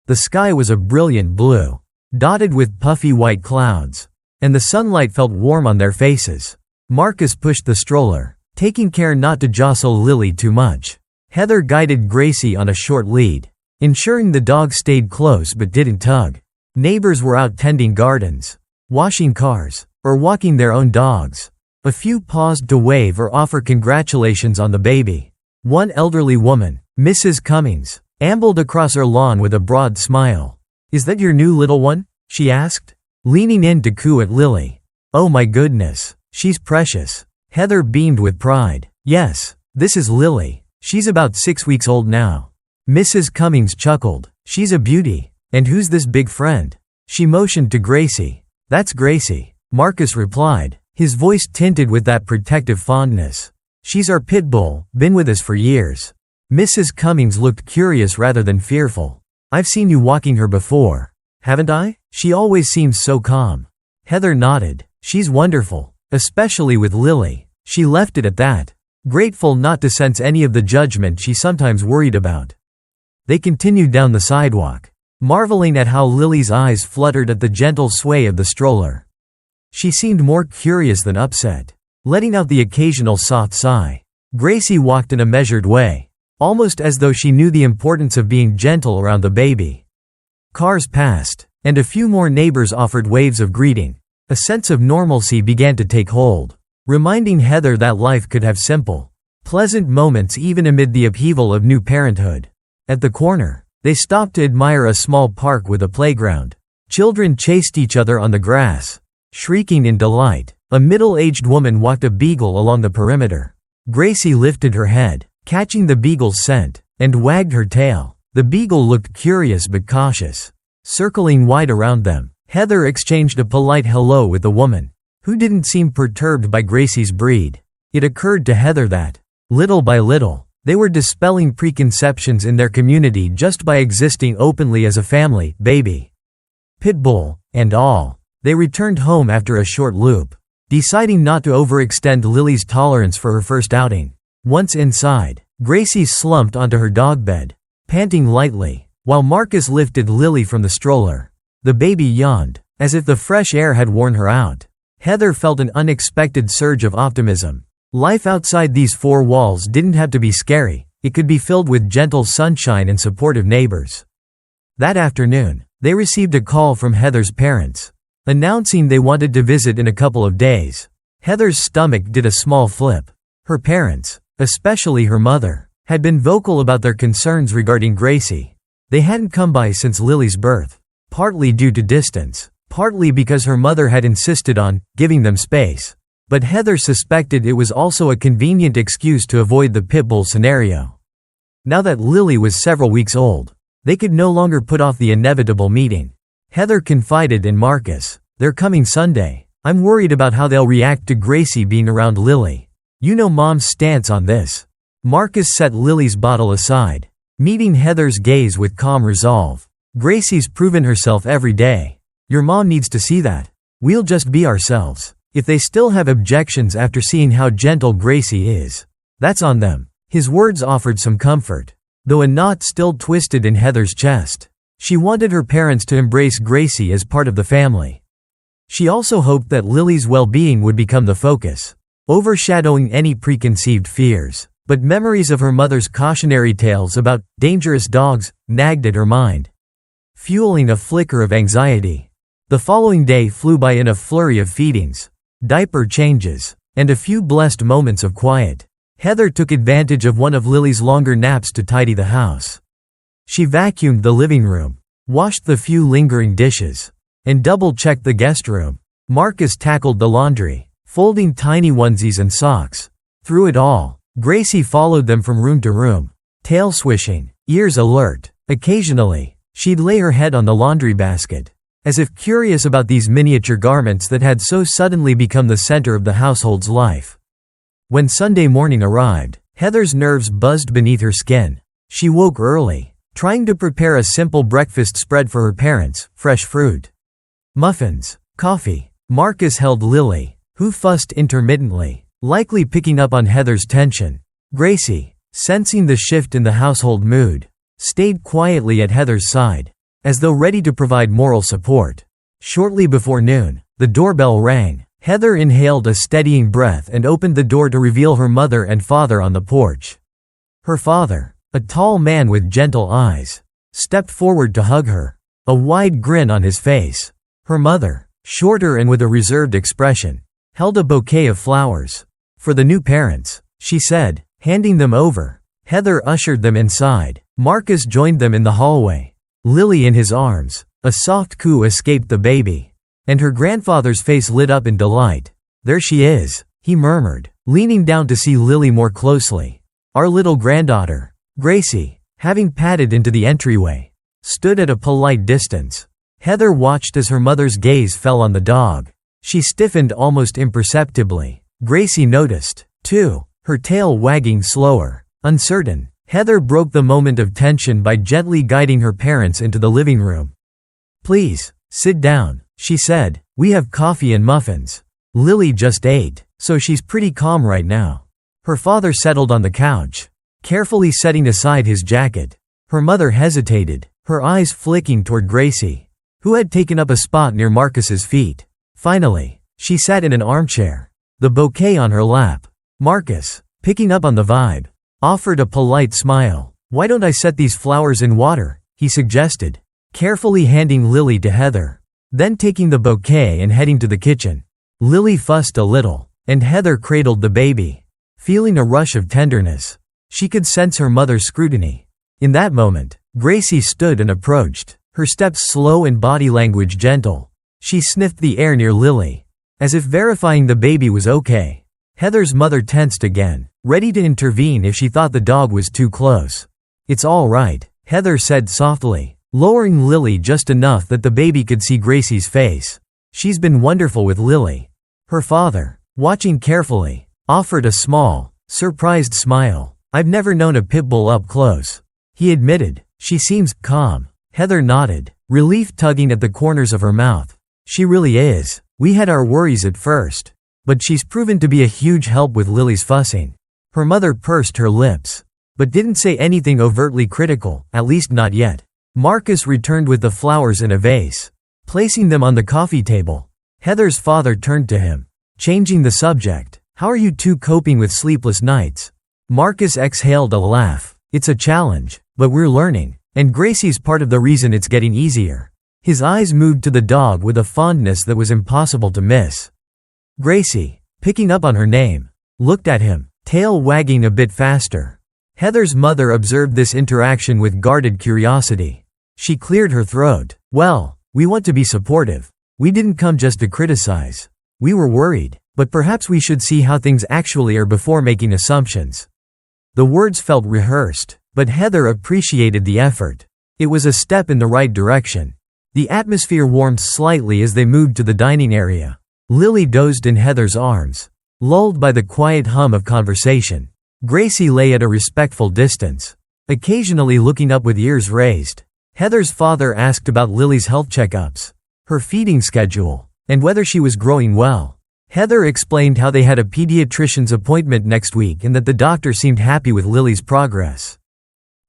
S1: The sky was a brilliant blue, dotted with puffy white clouds, and the sunlight felt warm on their faces. Marcus pushed the stroller, taking care not to jostle Lily too much. Heather guided Gracie on a short lead, ensuring the dog stayed close but didn't tug. Neighbors were out tending gardens, washing cars, or walking their own dogs. A few paused to wave or offer congratulations on the baby. One elderly woman, Mrs. Cummings, ambled across her lawn with a broad smile. "Is that your new little one?" she asked, leaning in to coo at Lily. "Oh my goodness, she's precious." Heather beamed with pride. "Yes, this is Lily. She's about 6 weeks old now." Mrs. Cummings chuckled. "She's a beauty. And who's this big friend?" She motioned to Gracie. "That's Gracie," Marcus replied, his voice tinted with that protective fondness. "She's our Pitbull, been with us for years." Mrs. Cummings looked curious rather than fearful. "I've seen you walking her before, haven't I? She always seems so calm." Heather nodded. "She's wonderful, especially with Lily." She left it at that, grateful not to sense any of the judgment she sometimes worried about. They continued down the sidewalk, marveling at how Lily's eyes fluttered at the gentle sway of the stroller. She seemed more curious than upset, letting out the occasional soft sigh. Gracie walked in a measured way, almost as though she knew the importance of being gentle around the baby. Cars passed, and a few more neighbors offered waves of greeting. A sense of normalcy began to take hold, reminding Heather that life could have simple, pleasant moments even amid the upheaval of new parenthood. At the corner, they stopped to admire a small park with a playground. Children chased each other on the grass, shrieking in delight. A middle-aged woman walked a beagle along the perimeter. Gracie lifted her head, catching the beagle's scent, and wagged her tail. The beagle looked curious but cautious, circling wide around them. Heather exchanged a polite hello with the woman, who didn't seem perturbed by Gracie's breed. It occurred to Heather that, little by little, they were dispelling preconceptions in their community just by existing openly as a family, baby, Pitbull, and all. They returned home after a short loop, deciding not to overextend Lily's tolerance for her first outing. Once inside, Gracie slumped onto her dog bed, panting lightly, while Marcus lifted Lily from the stroller. The baby yawned, as if the fresh air had worn her out. Heather felt an unexpected surge of optimism. Life outside these four walls didn't have to be scary, it could be filled with gentle sunshine and supportive neighbors. That afternoon, they received a call from Heather's parents, announcing they wanted to visit in a couple of days. Heather's stomach did a small flip. Her parents, especially her mother, had been vocal about their concerns regarding Gracie. They hadn't come by since Lily's birth, partly due to distance, partly because her mother had insisted on giving them space. But Heather suspected it was also a convenient excuse to avoid the Pitbull scenario. Now that Lily was several weeks old, they could no longer put off the inevitable meeting. Heather confided in Marcus, "They're coming Sunday. I'm worried about how they'll react to Gracie being around Lily. You know Mom's stance on this." Marcus set Lily's bottle aside, meeting Heather's gaze with calm resolve. "Gracie's proven herself every day. Your mom needs to see that. We'll just be ourselves. If they still have objections after seeing how gentle Gracie is, that's on them." His words offered some comfort, though a knot still twisted in Heather's chest. She wanted her parents to embrace Gracie as part of the family. She also hoped that Lily's well-being would become the focus, overshadowing any preconceived fears. But memories of her mother's cautionary tales about dangerous dogs nagged at her mind, fueling a flicker of anxiety. The following day flew by in a flurry of feedings, diaper changes, and a few blessed moments of quiet. Heather took advantage of one of Lily's longer naps to tidy the house. She vacuumed the living room, washed the few lingering dishes, and double-checked the guest room. Marcus tackled the laundry, folding tiny onesies and socks. Through it all, Gracie followed them from room to room, tail swishing, ears alert. Occasionally, she'd lay her head on the laundry basket, as if curious about these miniature garments that had so suddenly become the center of the household's life. When Sunday morning arrived, Heather's nerves buzzed beneath her skin. She woke early, trying to prepare a simple breakfast spread for her parents: fresh fruit, muffins, coffee. Marcus held Lily, who fussed intermittently, likely picking up on Heather's tension. Gracie, sensing the shift in the household mood, stayed quietly at Heather's side, as though ready to provide moral support. Shortly before noon, the doorbell rang. Heather inhaled a steadying breath and opened the door to reveal her mother and father on the porch. Her father, a tall man with gentle eyes, stepped forward to hug her, a wide grin on his face. Her mother, shorter and with a reserved expression, held a bouquet of flowers. "For the new parents," she said, handing them over. Heather ushered them inside. Marcus joined them in the hallway, Lily in his arms. A soft coo escaped the baby, and her grandfather's face lit up in delight. "There she is," he murmured, leaning down to see Lily more closely. "Our little granddaughter." Gracie, having padded into the entryway, stood at a polite distance. Heather watched as her mother's gaze fell on the dog. She stiffened almost imperceptibly. Gracie noticed, too, her tail wagging slower. Uncertain, Heather broke the moment of tension by gently guiding her parents into the living room. "Please, sit down," she said. "We have coffee and muffins. Lily just ate, so she's pretty calm right now." Her father settled on the couch, carefully setting aside his jacket. Her mother hesitated, her eyes flicking toward Gracie, who had taken up a spot near Marcus's feet. Finally, she sat in an armchair, the bouquet on her lap. Marcus, picking up on the vibe, offered a polite smile. "Why don't I set these flowers in water?" he suggested, carefully handing Lily to Heather, then taking the bouquet and heading to the kitchen. Lily fussed a little, and Heather cradled the baby, feeling a rush of tenderness. She could sense her mother's scrutiny. In that moment, Gracie stood and approached, her steps slow and body language gentle. She sniffed the air near Lily, as if verifying the baby was okay. Heather's mother tensed again, ready to intervene if she thought the dog was too close. "It's all right," Heather said softly, lowering Lily just enough that the baby could see Gracie's face. "She's been wonderful with Lily." Her father, watching carefully, offered a small, surprised smile. "I've never known a Pitbull up close," he admitted. "She seems calm." Heather nodded, relief tugging at the corners of her mouth. "She really is. We had our worries at first, but she's proven to be a huge help with Lily's fussing." Her mother pursed her lips, but didn't say anything overtly critical, at least not yet. Marcus returned with the flowers in a vase, placing them on the coffee table. Heather's father turned to him, changing the subject. "How are you two coping with sleepless nights?" Marcus exhaled a laugh. "It's a challenge, but we're learning, and Gracie's part of the reason it's getting easier." His eyes moved to the dog with a fondness that was impossible to miss. Gracie, picking up on her name, looked at him, tail wagging a bit faster. Heather's mother observed this interaction with guarded curiosity. She cleared her throat. "Well, we want to be supportive. We didn't come just to criticize." We were worried, but perhaps we should see how things actually are before making assumptions." The words felt rehearsed, but Heather appreciated the effort. It was a step in the right direction. The atmosphere warmed slightly as they moved to the dining area. Lily dozed in Heather's arms, lulled by the quiet hum of conversation. Gracie lay at a respectful distance, occasionally looking up with ears raised. Heather's father asked about Lily's health checkups, her feeding schedule, and whether she was growing well. Heather explained how they had a pediatrician's appointment next week and that the doctor seemed happy with Lily's progress.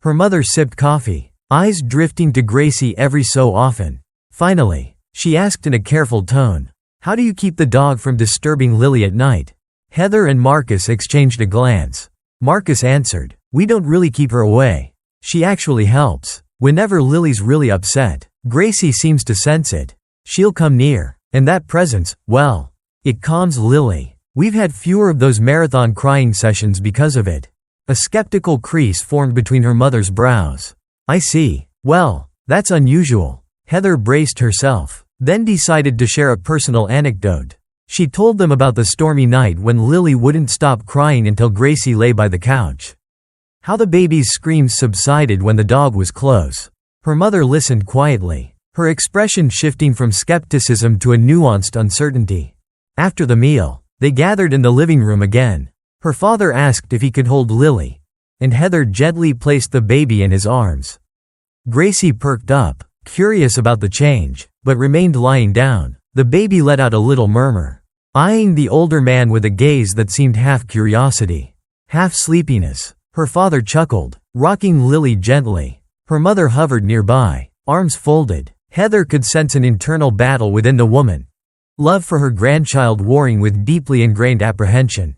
S1: Her mother sipped coffee, eyes drifting to Gracie every so often. Finally, she asked in a careful tone, "How do you keep the dog from disturbing Lily at night?" Heather and Marcus exchanged a glance. Marcus answered, "We don't really keep her away. She actually helps. Whenever Lily's really upset, Gracie seems to sense it. She'll come near, and that presence, well, it calms Lily. We've had fewer of those marathon crying sessions because of it." A skeptical crease formed between her mother's brows. "I see. Well, that's unusual." Heather braced herself, then decided to share a personal anecdote. She told them about the stormy night when Lily wouldn't stop crying until Gracie lay by the couch. How the baby's screams subsided when the dog was close. Her mother listened quietly, her expression shifting from skepticism to a nuanced uncertainty. After the meal, they gathered in the living room again. Her father asked if he could hold Lily, and Heather gently placed the baby in his arms. Gracie perked up, curious about the change, but remained lying down. The baby let out a little murmur, eyeing the older man with a gaze that seemed half curiosity, half sleepiness. Her father chuckled, rocking Lily gently. Her mother hovered nearby, arms folded. Heather could sense an internal battle within the woman, love for her grandchild warring with deeply ingrained apprehension.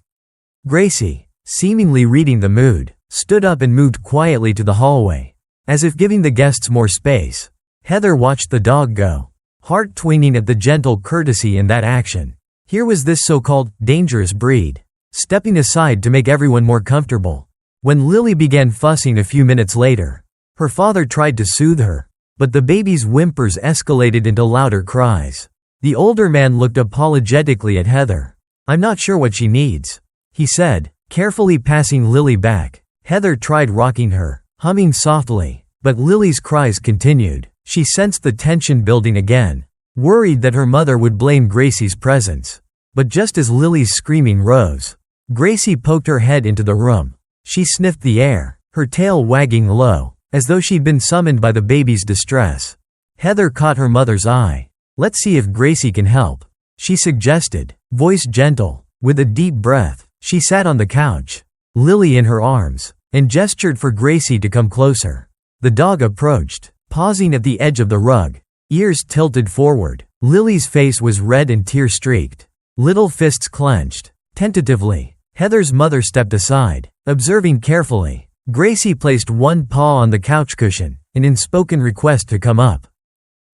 S1: Gracie, seemingly reading the mood, stood up and moved quietly to the hallway, as if giving the guests more space. Heather watched the dog go, heart twinging at the gentle courtesy in that action. Here was this so-called dangerous breed, stepping aside to make everyone more comfortable. When Lily began fussing a few minutes later, her father tried to soothe her, but the baby's whimpers escalated into louder cries. The older man looked apologetically at Heather. "I'm not sure what she needs," he said, carefully passing Lily back. Heather tried rocking her, humming softly, but Lily's cries continued. She sensed the tension building again, worried that her mother would blame Gracie's presence. But just as Lily's screaming rose, Gracie poked her head into the room. She sniffed the air, her tail wagging low, as though she'd been summoned by the baby's distress. Heather caught her mother's eye. "Let's see if Gracie can help," she suggested, voice gentle. With a deep breath, she sat on the couch, Lily in her arms, and gestured for Gracie to come closer. The dog approached, pausing at the edge of the rug, ears tilted forward. Lily's face was red and tear-streaked, little fists clenched. Tentatively, Heather's mother stepped aside, observing carefully. Gracie placed one paw on the couch cushion, an unspoken request to come up.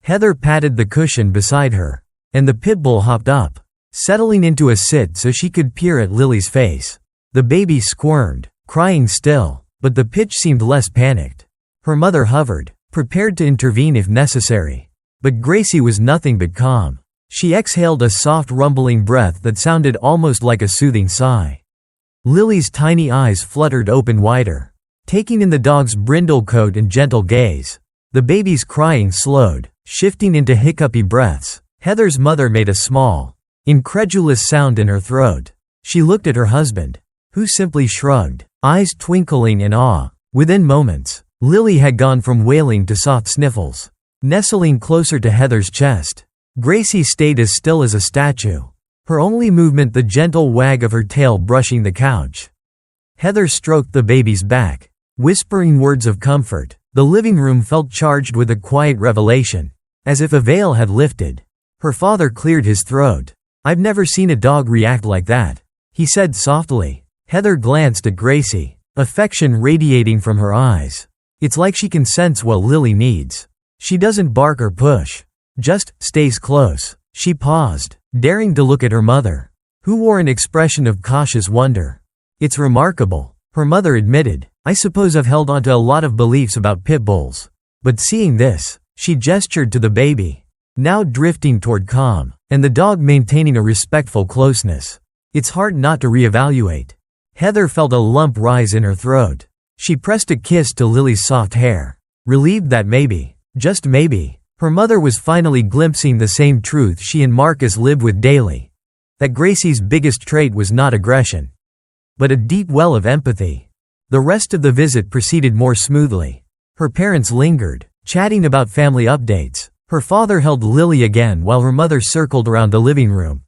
S1: Heather patted the cushion beside her, and the Pitbull hopped up, settling into a sit so she could peer at Lily's face. The baby squirmed, crying still, but the pitch seemed less panicked. Her mother hovered, prepared to intervene if necessary. But Gracie was nothing but calm. She exhaled a soft rumbling breath that sounded almost like a soothing sigh. Lily's tiny eyes fluttered open wider, taking in the dog's brindle coat and gentle gaze. The baby's crying slowed, shifting into hiccupy breaths. Heather's mother made a small, incredulous sound in her throat. She looked at her husband, who simply shrugged, eyes twinkling in awe. Within moments, Lily had gone from wailing to soft sniffles, nestling closer to Heather's chest. Gracie stayed as still as a statue, her only movement the gentle wag of her tail brushing the couch. Heather stroked the baby's back, whispering words of comfort. The living room felt charged with a quiet revelation, as if a veil had lifted. Her father cleared his throat. "I've never seen a dog react like that," he said softly. Heather glanced at Gracie, affection radiating from her eyes. "It's like she can sense what Lily needs. She doesn't bark or push, just stays close." She paused, daring to look at her mother, who wore an expression of cautious wonder. "It's remarkable," her mother admitted. "I suppose I've held onto a lot of beliefs about pit bulls. But seeing this," she gestured to the baby, now drifting toward calm, and the dog maintaining a respectful closeness. It's hard not to reevaluate. Heather felt a lump rise in her throat. She pressed a kiss to Lily's soft hair, relieved that maybe, just maybe, her mother was finally glimpsing the same truth she and Marcus lived with daily. That Gracie's biggest trait was not aggression, but a deep well of empathy. The rest of the visit proceeded more smoothly. Her parents lingered, chatting about family updates. Her father held Lily again while her mother circled around the living room,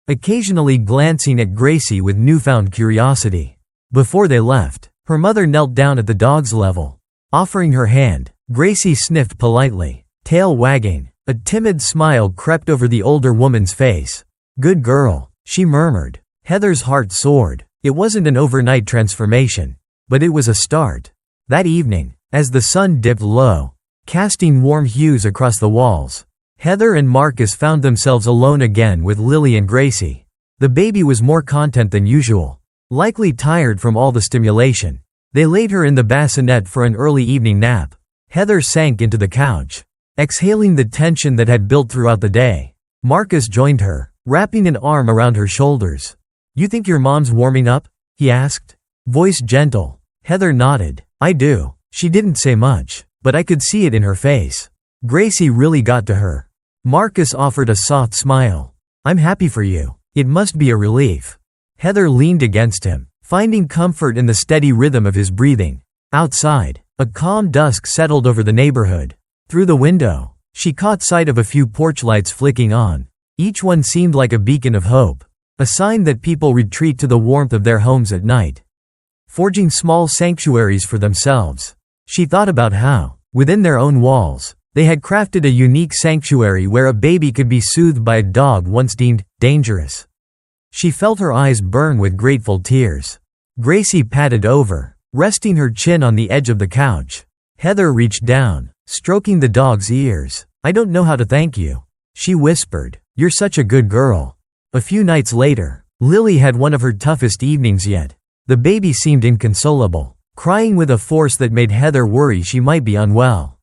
S1: occasionally glancing at Gracie with newfound curiosity. Before they left, her mother knelt down at the dog's level. Offering her hand, Gracie sniffed politely, tail wagging. A timid smile crept over the older woman's face. "Good girl," she murmured. Heather's heart soared. It wasn't an overnight transformation, but it was a start. That evening, as the sun dipped low, casting warm hues across the walls, Heather and Marcus found themselves alone again with Lily and Gracie. The baby was more content than usual, likely tired from all the stimulation. They laid her in the bassinet for an early evening nap. Heather sank into the couch, exhaling the tension that had built throughout the day. Marcus joined her, wrapping an arm around her shoulders. "You think your mom's warming up?" he asked, voice gentle. Heather nodded. "I do." She didn't say much, but I could see it in her face. Gracie really got to her. Marcus offered a soft smile. "I'm happy for you. It must be a relief." Heather leaned against him, finding comfort in the steady rhythm of his breathing. Outside, a calm dusk settled over the neighborhood. Through the window, she caught sight of a few porch lights flicking on. Each one seemed like a beacon of hope, a sign that people retreat to the warmth of their homes at night, forging small sanctuaries for themselves. She thought about how, within their own walls, they had crafted a unique sanctuary where a baby could be soothed by a dog once deemed dangerous. She felt her eyes burn with grateful tears. Gracie patted over, resting her chin on the edge of the couch. Heather reached down, stroking the dog's ears. "I don't know how to thank you," she whispered. "You're such a good girl." A few nights later, Lily had one of her toughest evenings yet. The baby seemed inconsolable, crying with a force that made Heather worry she might be unwell.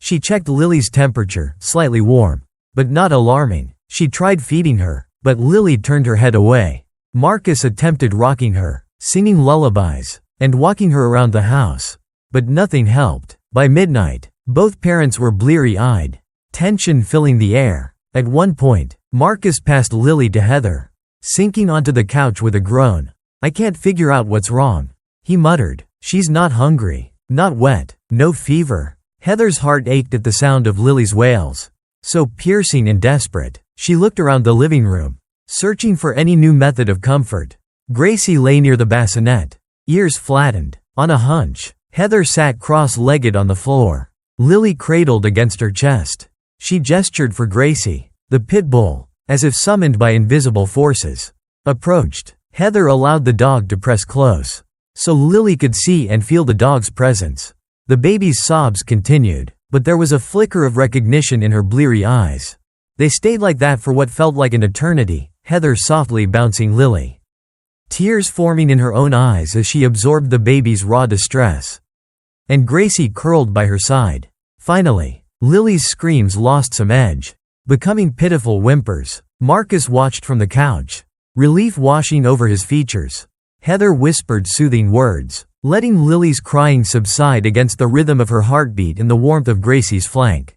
S1: She checked Lily's temperature, slightly warm, but not alarming. She tried feeding her, but Lily turned her head away. Marcus attempted rocking her, singing lullabies, and walking her around the house, but nothing helped. By midnight, both parents were bleary-eyed, tension filling the air. At one point, Marcus passed Lily to Heather, sinking onto the couch with a groan. "I can't figure out what's wrong," he muttered. "She's not hungry, not wet, no fever." Heather's heart ached at the sound of Lily's wails, so piercing and desperate. She looked around the living room, searching for any new method of comfort. Gracie lay near the bassinet, ears flattened. On a hunch, Heather sat cross-legged on the floor, Lily cradled against her chest. She gestured for Gracie. The Pitbull, as if summoned by invisible forces, approached. Heather allowed the dog to press close, so Lily could see and feel the dog's presence. The baby's sobs continued, but there was a flicker of recognition in her bleary eyes. They stayed like that for what felt like an eternity, Heather softly bouncing Lily, tears forming in her own eyes as she absorbed the baby's raw distress. And Gracie curled by her side. Finally, Lily's screams lost some edge, becoming pitiful whimpers. Marcus watched from the couch, relief washing over his features. Heather whispered soothing words, letting Lily's crying subside against the rhythm of her heartbeat in the warmth of Gracie's flank.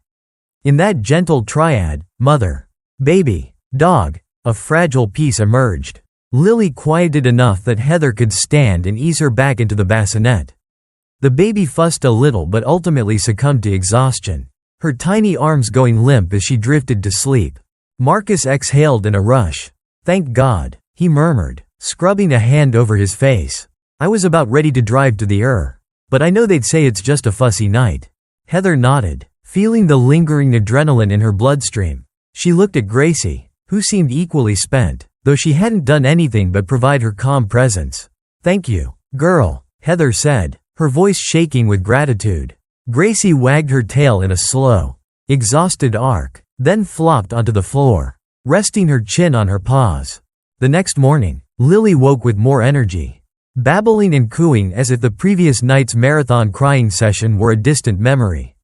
S1: In that gentle triad, mother, baby, dog, a fragile peace emerged. Lily quieted enough that Heather could stand and ease her back into the bassinet. The baby fussed a little but ultimately succumbed to exhaustion, her tiny arms going limp as she drifted to sleep. Marcus exhaled in a rush. "Thank God," he murmured, scrubbing a hand over his face. "I was about ready to drive to the but I know they'd say it's just a fussy night." Heather nodded, feeling the lingering adrenaline in her bloodstream. She looked at Gracie, who seemed equally spent, though she hadn't done anything but provide her calm presence. "Thank you, girl," Heather said, her voice shaking with gratitude. Gracie wagged her tail in a slow, exhausted arc, then flopped onto the floor, resting her chin on her paws. The next morning, Lily woke with more energy, babbling and cooing as if the previous night's marathon crying session were a distant memory.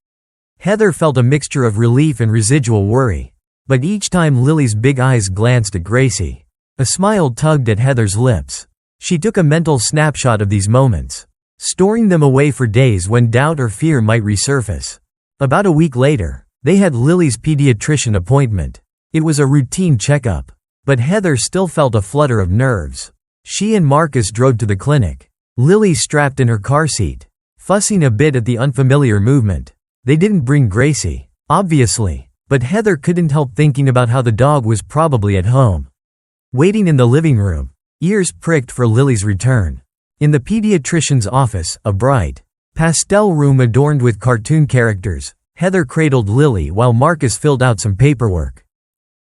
S1: Heather felt a mixture of relief and residual worry. But each time Lily's big eyes glanced at Gracie, a smile tugged at Heather's lips. She took a mental snapshot of these moments, storing them away for days when doubt or fear might resurface. About a week later, they had Lily's pediatrician appointment. It was a routine checkup, but Heather still felt a flutter of nerves. She and Marcus drove to the clinic, Lily strapped in her car seat, fussing a bit at the unfamiliar movement. They didn't bring Gracie, obviously, but Heather couldn't help thinking about how the dog was probably at home, waiting in the living room, ears pricked for Lily's return. In the pediatrician's office, a bright, pastel room adorned with cartoon characters, Heather cradled Lily while Marcus filled out some paperwork.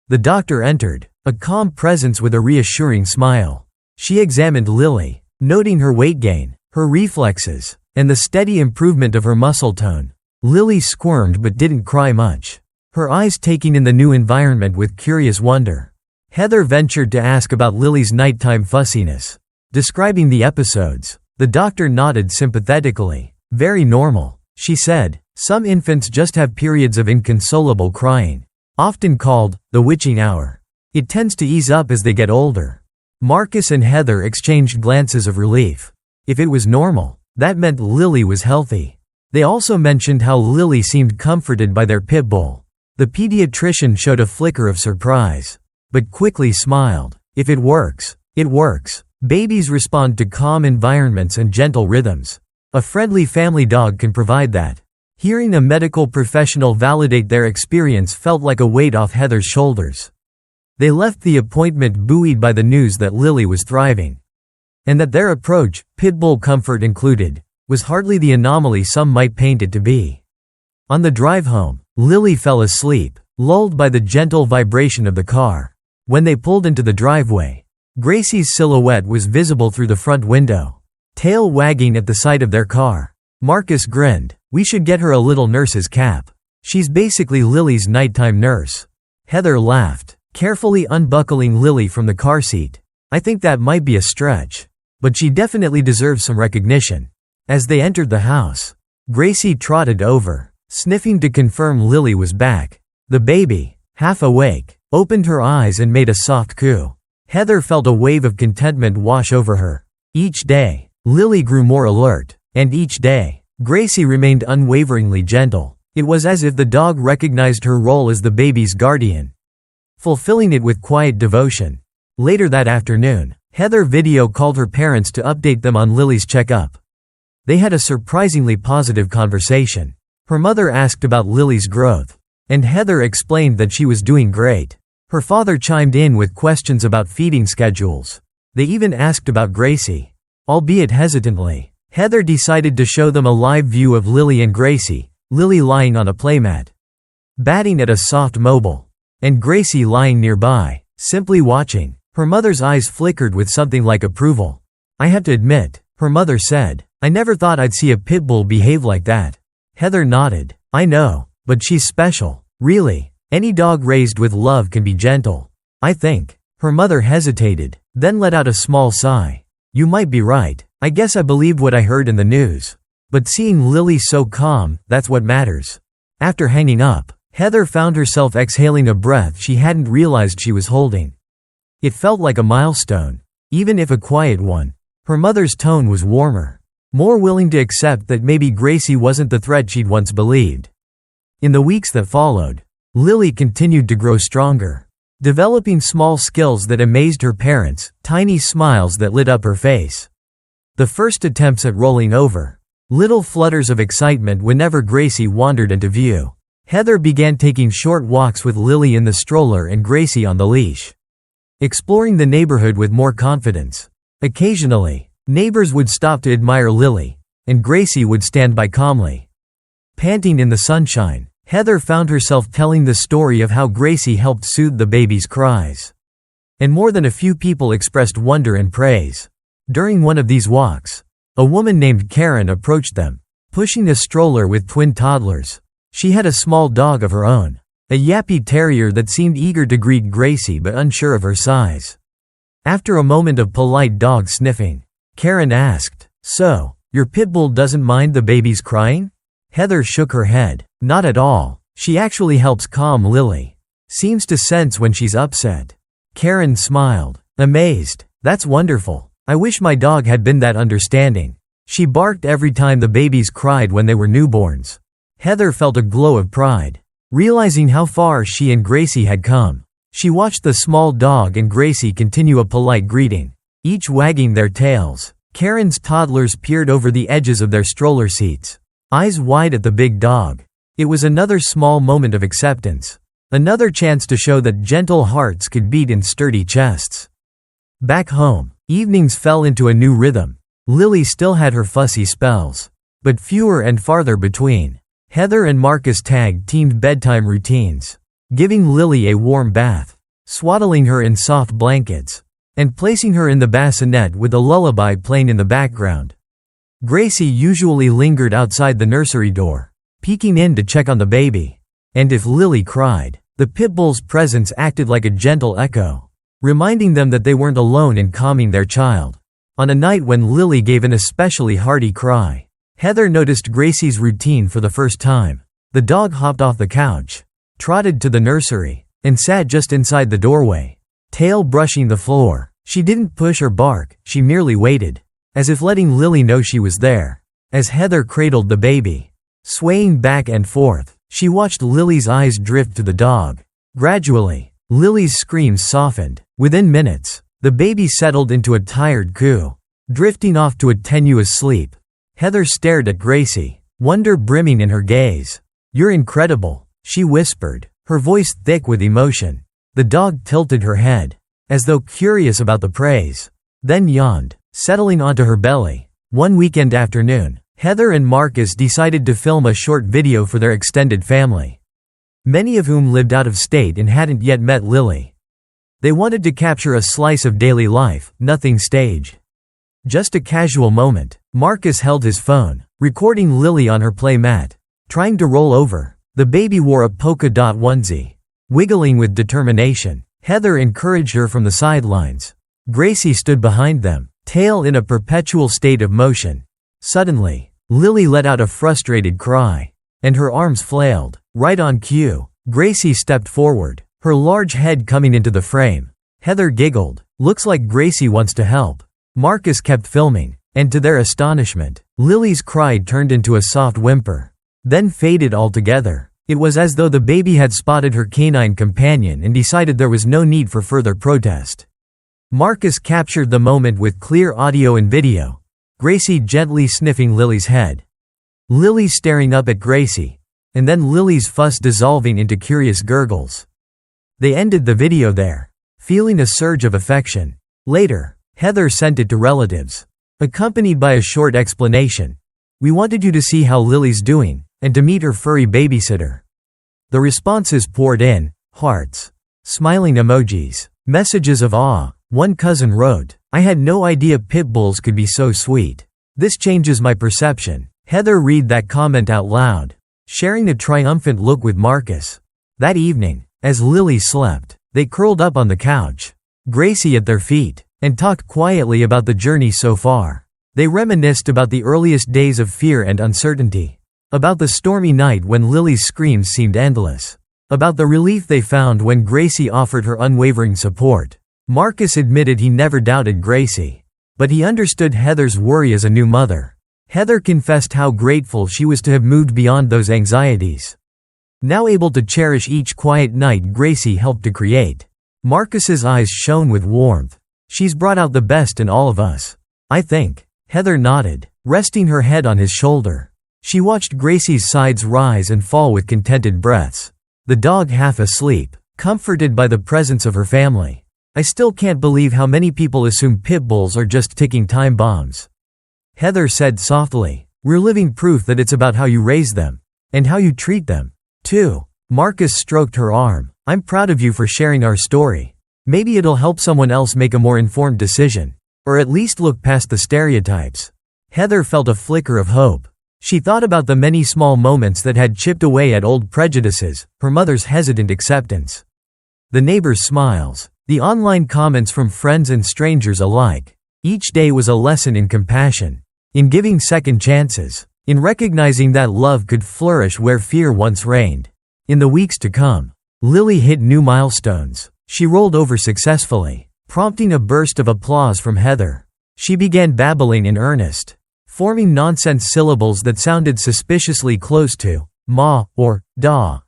S1: The doctor entered, a calm presence with a reassuring smile. She examined Lily, noting her weight gain, her reflexes, and the steady improvement of her muscle tone. Lily squirmed but didn't cry much, her eyes taking in the new environment with curious wonder. Heather ventured to ask about Lily's nighttime fussiness. Describing the episodes, the doctor nodded sympathetically. Very normal, she said. Some infants just have periods of inconsolable crying, often called the witching hour. It tends to ease up as they get older. Marcus and Heather exchanged glances of relief. If it was normal, that meant Lily was healthy. They also mentioned how Lily seemed comforted by their Pitbull. The pediatrician showed a flicker of surprise, but quickly smiled. If it works, it works. Babies respond to calm environments and gentle rhythms. A friendly family dog can provide that. Hearing a medical professional validate their experience felt like a weight off Heather's shoulders. They left the appointment buoyed by the news that Lily was thriving, and that their approach, Pitbull comfort included, was hardly the anomaly some might paint it to be. On the drive home, Lily fell asleep, lulled by the gentle vibration of the car. When they pulled into the driveway, Gracie's silhouette was visible through the front window, tail wagging at the sight of their car. Marcus grinned. We should get her a little nurse's cap. She's basically Lily's nighttime nurse. Heather laughed, carefully unbuckling Lily from the car seat. I think that might be a stretch, but she definitely deserves some recognition. As they entered the house, Gracie trotted over, sniffing to confirm Lily was back. The baby, half awake, opened her eyes and made a soft coo. Heather felt a wave of contentment wash over her. Each day, Lily grew more alert, and each day, Gracie remained unwaveringly gentle. It was as if the dog recognized her role as the baby's guardian, fulfilling it with quiet devotion. Later that afternoon, Heather video called her parents to update them on Lily's checkup. They had a surprisingly positive conversation. Her mother asked about Lily's growth, and Heather explained that she was doing great. Her father chimed in with questions about feeding schedules. They even asked about Gracie, albeit hesitantly. Heather decided to show them a live view of Lily and Gracie, Lily lying on a playmat, batting at a soft mobile, and Gracie lying nearby, simply watching. Her mother's eyes flickered with something like approval. I have to admit, her mother said, I never thought I'd see a Pitbull behave like that. Heather nodded. I know, but she's special. Really, any dog raised with love can be gentle, I think. Her mother hesitated, then let out a small sigh. You might be right. I guess I believed what I heard in the news. But seeing Lily so calm, that's what matters. After hanging up, Heather found herself exhaling a breath she hadn't realized she was holding. It felt like a milestone, even if a quiet one. Her mother's tone was warmer, more willing to accept that maybe Gracie wasn't the threat she'd once believed. In the weeks that followed, Lily continued to grow stronger, developing small skills that amazed her parents, tiny smiles that lit up her face. The first attempts at rolling over, little flutters of excitement whenever Gracie wandered into view. Heather began taking short walks with Lily in the stroller and Gracie on the leash, exploring the neighborhood with more confidence. Occasionally, neighbors would stop to admire Lily, and Gracie would stand by calmly, panting in the sunshine. Heather found herself telling the story of how Gracie helped soothe the baby's cries, and more than a few people expressed wonder and praise. During one of these walks, a woman named Karen approached them, pushing a stroller with twin toddlers. She had a small dog of her own, a yappy terrier that seemed eager to greet Gracie but unsure of her size. After a moment of polite dog sniffing, Karen asked, So, your Pitbull doesn't mind the baby's crying? Heather shook her head. Not at all. She actually helps calm Lily. Seems to sense when she's upset. Karen smiled, amazed. That's wonderful. I wish my dog had been that understanding. She barked every time the babies cried when they were newborns. Heather felt a glow of pride, realizing how far she and Gracie had come. She watched the small dog and Gracie continue a polite greeting, each wagging their tails. Karen's toddlers peered over the edges of their stroller seats, eyes wide at the big dog. It was another small moment of acceptance. Another chance to show that gentle hearts could beat in sturdy chests. Back home, evenings fell into a new rhythm. Lily still had her fussy spells, but fewer and farther between. Heather and Marcus tag-teamed bedtime routines, giving Lily a warm bath, swaddling her in soft blankets, and placing her in the bassinet with a lullaby playing in the background. Gracie usually lingered outside the nursery door, peeking in to check on the baby. And if Lily cried, the Pitbull's presence acted like a gentle echo, reminding them that they weren't alone in calming their child. On a night when Lily gave an especially hearty cry, Heather noticed Gracie's routine for the first time. The dog hopped off the couch, trotted to the nursery, and sat just inside the doorway, tail brushing the floor. She didn't push or bark, she merely waited, as if letting Lily know she was there. As Heather cradled the baby, swaying back and forth, she watched Lily's eyes drift to the dog. Gradually, Lily's screams softened. Within minutes, the baby settled into a tired coo, drifting off to a tenuous sleep. Heather stared at Gracie, wonder brimming in her gaze. "You're incredible," she whispered, her voice thick with emotion. The dog tilted her head, as though curious about the praise, then yawned, settling onto her belly. One weekend afternoon, Heather and Marcus decided to film a short video for their extended family, many of whom lived out of state and hadn't yet met Lily. They wanted to capture a slice of daily life, nothing staged. Just a casual moment. Marcus held his phone, recording Lily on her play mat, trying to roll over. The baby wore a polka dot onesie, wiggling with determination. Heather encouraged her from the sidelines. Gracie stood behind them, tail in a perpetual state of motion. Suddenly, Lily let out a frustrated cry, and her arms flailed. Right on cue, Gracie stepped forward, her large head coming into the frame. Heather giggled. "Looks like Gracie wants to help." Marcus kept filming, and to their astonishment, Lily's cry turned into a soft whimper, then faded altogether. It was as though the baby had spotted her canine companion and decided there was no need for further protest. Marcus captured the moment with clear audio and video, Gracie gently sniffing Lily's head, Lily staring up at Gracie, and then Lily's fuss dissolving into curious gurgles. They ended the video there, feeling a surge of affection. Later, Heather sent it to relatives, accompanied by a short explanation. "We wanted you to see how Lily's doing, and to meet her furry babysitter." The responses poured in, hearts, smiling emojis, messages of awe. One cousin wrote, "I had no idea pit bulls could be so sweet. This changes my perception." Heather read that comment out loud, sharing a triumphant look with Marcus. That evening, as Lily slept, they curled up on the couch, Gracie at their feet, and talked quietly about the journey so far. They reminisced about the earliest days of fear and uncertainty, about the stormy night when Lily's screams seemed endless, about the relief they found when Gracie offered her unwavering support. Marcus admitted he never doubted Gracie, but he understood Heather's worry as a new mother. Heather confessed how grateful she was to have moved beyond those anxieties, now able to cherish each quiet night Gracie helped to create. Marcus's eyes shone with warmth. "She's brought out the best in all of us, I think." Heather nodded, resting her head on his shoulder. She watched Gracie's sides rise and fall with contented breaths, the dog half asleep, comforted by the presence of her family. "I still can't believe how many people assume pit bulls are just ticking time bombs," Heather said softly. "We're living proof that it's about how you raise them, and how you treat them, too." Marcus stroked her arm. "I'm proud of you for sharing our story. Maybe it'll help someone else make a more informed decision, or at least look past the stereotypes." Heather felt a flicker of hope. She thought about the many small moments that had chipped away at old prejudices, her mother's hesitant acceptance, the neighbors' smiles, the online comments from friends and strangers alike. Each day was a lesson in compassion, in giving second chances, in recognizing that love could flourish where fear once reigned. In the weeks to come, Lily hit new milestones. She rolled over successfully, prompting a burst of applause from Heather. She began babbling in earnest, forming nonsense syllables that sounded suspiciously close to ma or da.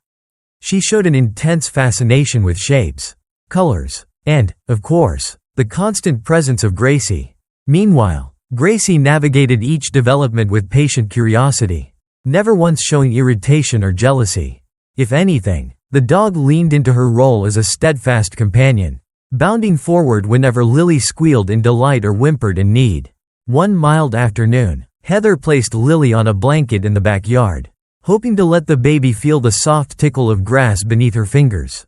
S1: She showed an intense fascination with shapes, colors, and, of course, the constant presence of Gracie. Meanwhile, Gracie navigated each development with patient curiosity, never once showing irritation or jealousy. If anything, the dog leaned into her role as a steadfast companion, bounding forward whenever Lily squealed in delight or whimpered in need. One mild afternoon, Heather placed Lily on a blanket in the backyard, hoping to let the baby feel the soft tickle of grass beneath her fingers.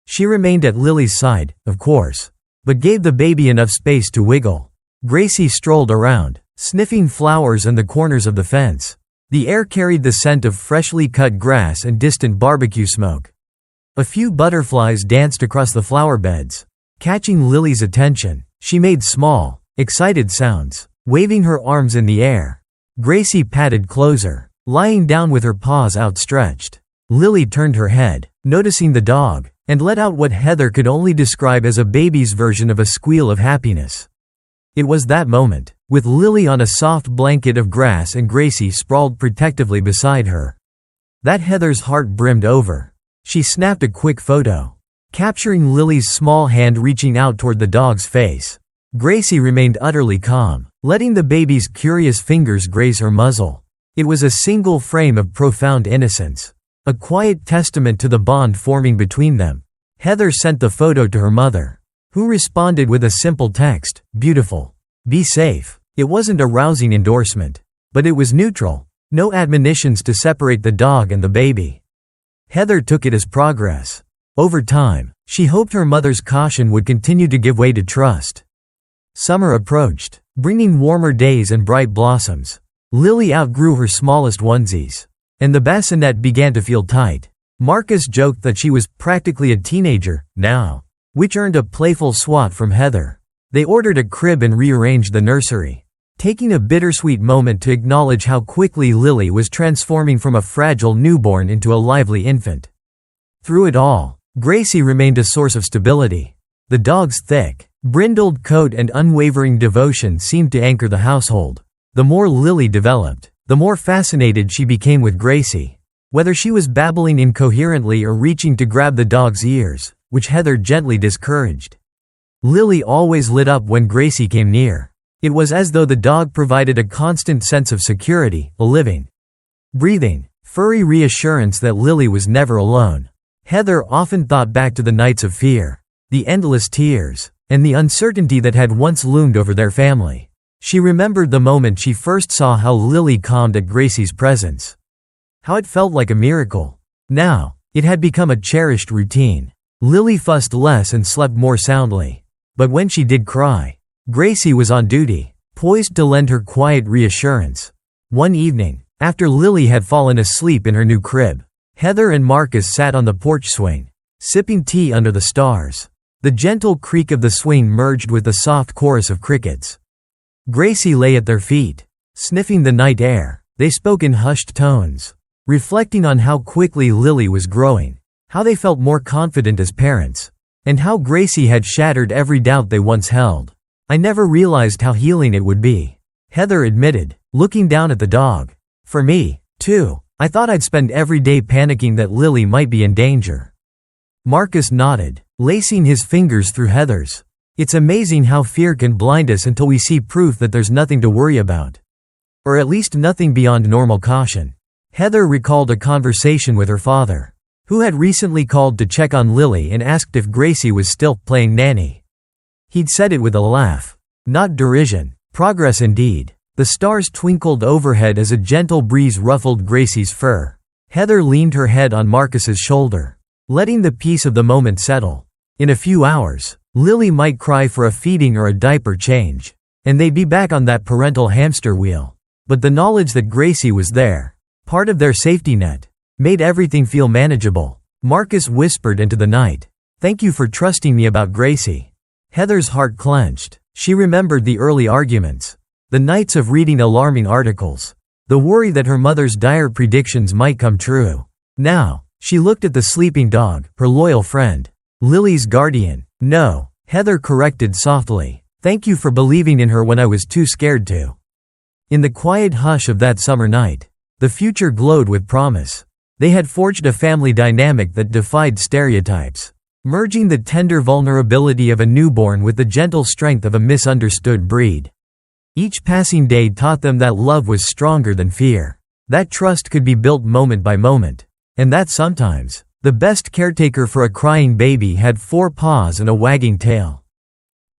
S1: She remained at Lily's side, of course, but gave the baby enough space to wiggle. Gracie strolled around, sniffing flowers and the corners of the fence. The air carried the scent of freshly cut grass and distant barbecue smoke. A few butterflies danced across the flower beds, catching Lily's attention. She made small, excited sounds, waving her arms in the air. Gracie patted closer, lying down with her paws outstretched. Lily turned her head, noticing the dog, and let out what Heather could only describe as a baby's version of a squeal of happiness. It was that moment, with Lily on a soft blanket of grass and Gracie sprawled protectively beside her, that Heather's heart brimmed over. She snapped a quick photo, capturing Lily's small hand reaching out toward the dog's face. Gracie remained utterly calm, letting the baby's curious fingers graze her muzzle. It was a single frame of profound innocence, a quiet testament to the bond forming between them. Heather sent the photo to her mother, who responded with a simple text, "Beautiful. Be safe." It wasn't a rousing endorsement, but it was neutral. No admonitions to separate the dog and the baby. Heather took it as progress. Over time, she hoped her mother's caution would continue to give way to trust. Summer approached, bringing warmer days and bright blossoms. Lily outgrew her smallest onesies, and the bassinet began to feel tight. Marcus joked that she was practically a teenager now, which earned a playful swat from Heather. They ordered a crib and rearranged the nursery, taking a bittersweet moment to acknowledge how quickly Lily was transforming from a fragile newborn into a lively infant. Through it all, Gracie remained a source of stability. The dog's thick, brindled coat and unwavering devotion seemed to anchor the household. The more Lily developed, the more fascinated she became with Gracie. Whether she was babbling incoherently or reaching to grab the dog's ears, which Heather gently discouraged, Lily always lit up when Gracie came near. It was as though the dog provided a constant sense of security, a living, breathing, furry reassurance that Lily was never alone. Heather often thought back to the nights of fear, the endless tears, and the uncertainty that had once loomed over their family. She remembered the moment she first saw how Lily calmed at Gracie's presence. How it felt like a miracle. Now, it had become a cherished routine. Lily fussed less and slept more soundly. But when she did cry, Gracie was on duty, poised to lend her quiet reassurance. One evening, after Lily had fallen asleep in her new crib, Heather and Marcus sat on the porch swing, sipping tea under the stars. The gentle creak of the swing merged with the soft chorus of crickets. Gracie lay at their feet, sniffing the night air. They spoke in hushed tones, reflecting on how quickly Lily was growing, how they felt more confident as parents, and how Gracie had shattered every doubt they once held. "I never realized how healing it would be," Heather admitted, looking down at the dog. "For me, too. I thought I'd spend every day panicking that Lily might be in danger." Marcus nodded, lacing his fingers through Heather's. "It's amazing how fear can blind us until we see proof that there's nothing to worry about. Or at least nothing beyond normal caution." Heather recalled a conversation with her father, who had recently called to check on Lily and asked if Gracie was still playing nanny. He'd said it with a laugh, not derision. Progress indeed. The stars twinkled overhead as a gentle breeze ruffled Gracie's fur. Heather leaned her head on Marcus's shoulder, letting the peace of the moment settle. In a few hours, Lily might cry for a feeding or a diaper change, and they'd be back on that parental hamster wheel. But the knowledge that Gracie was there, part of their safety net, made everything feel manageable. Marcus whispered into the night, "Thank you for trusting me about Gracie." Heather's heart clenched. She remembered the early arguments, the nights of reading alarming articles, the worry that her mother's dire predictions might come true. Now, she looked at the sleeping dog, her loyal friend. Lily's guardian. No, Heather corrected softly. Thank you for believing in her when I was too scared to. In the quiet hush of that summer night, the future glowed with promise. They had forged a family dynamic that defied stereotypes, merging the tender vulnerability of a newborn with the gentle strength of a misunderstood breed. Each passing day taught them that love was stronger than fear, that trust could be built moment by moment, and that sometimes, the best caretaker for a crying baby had 4 paws and a wagging tail.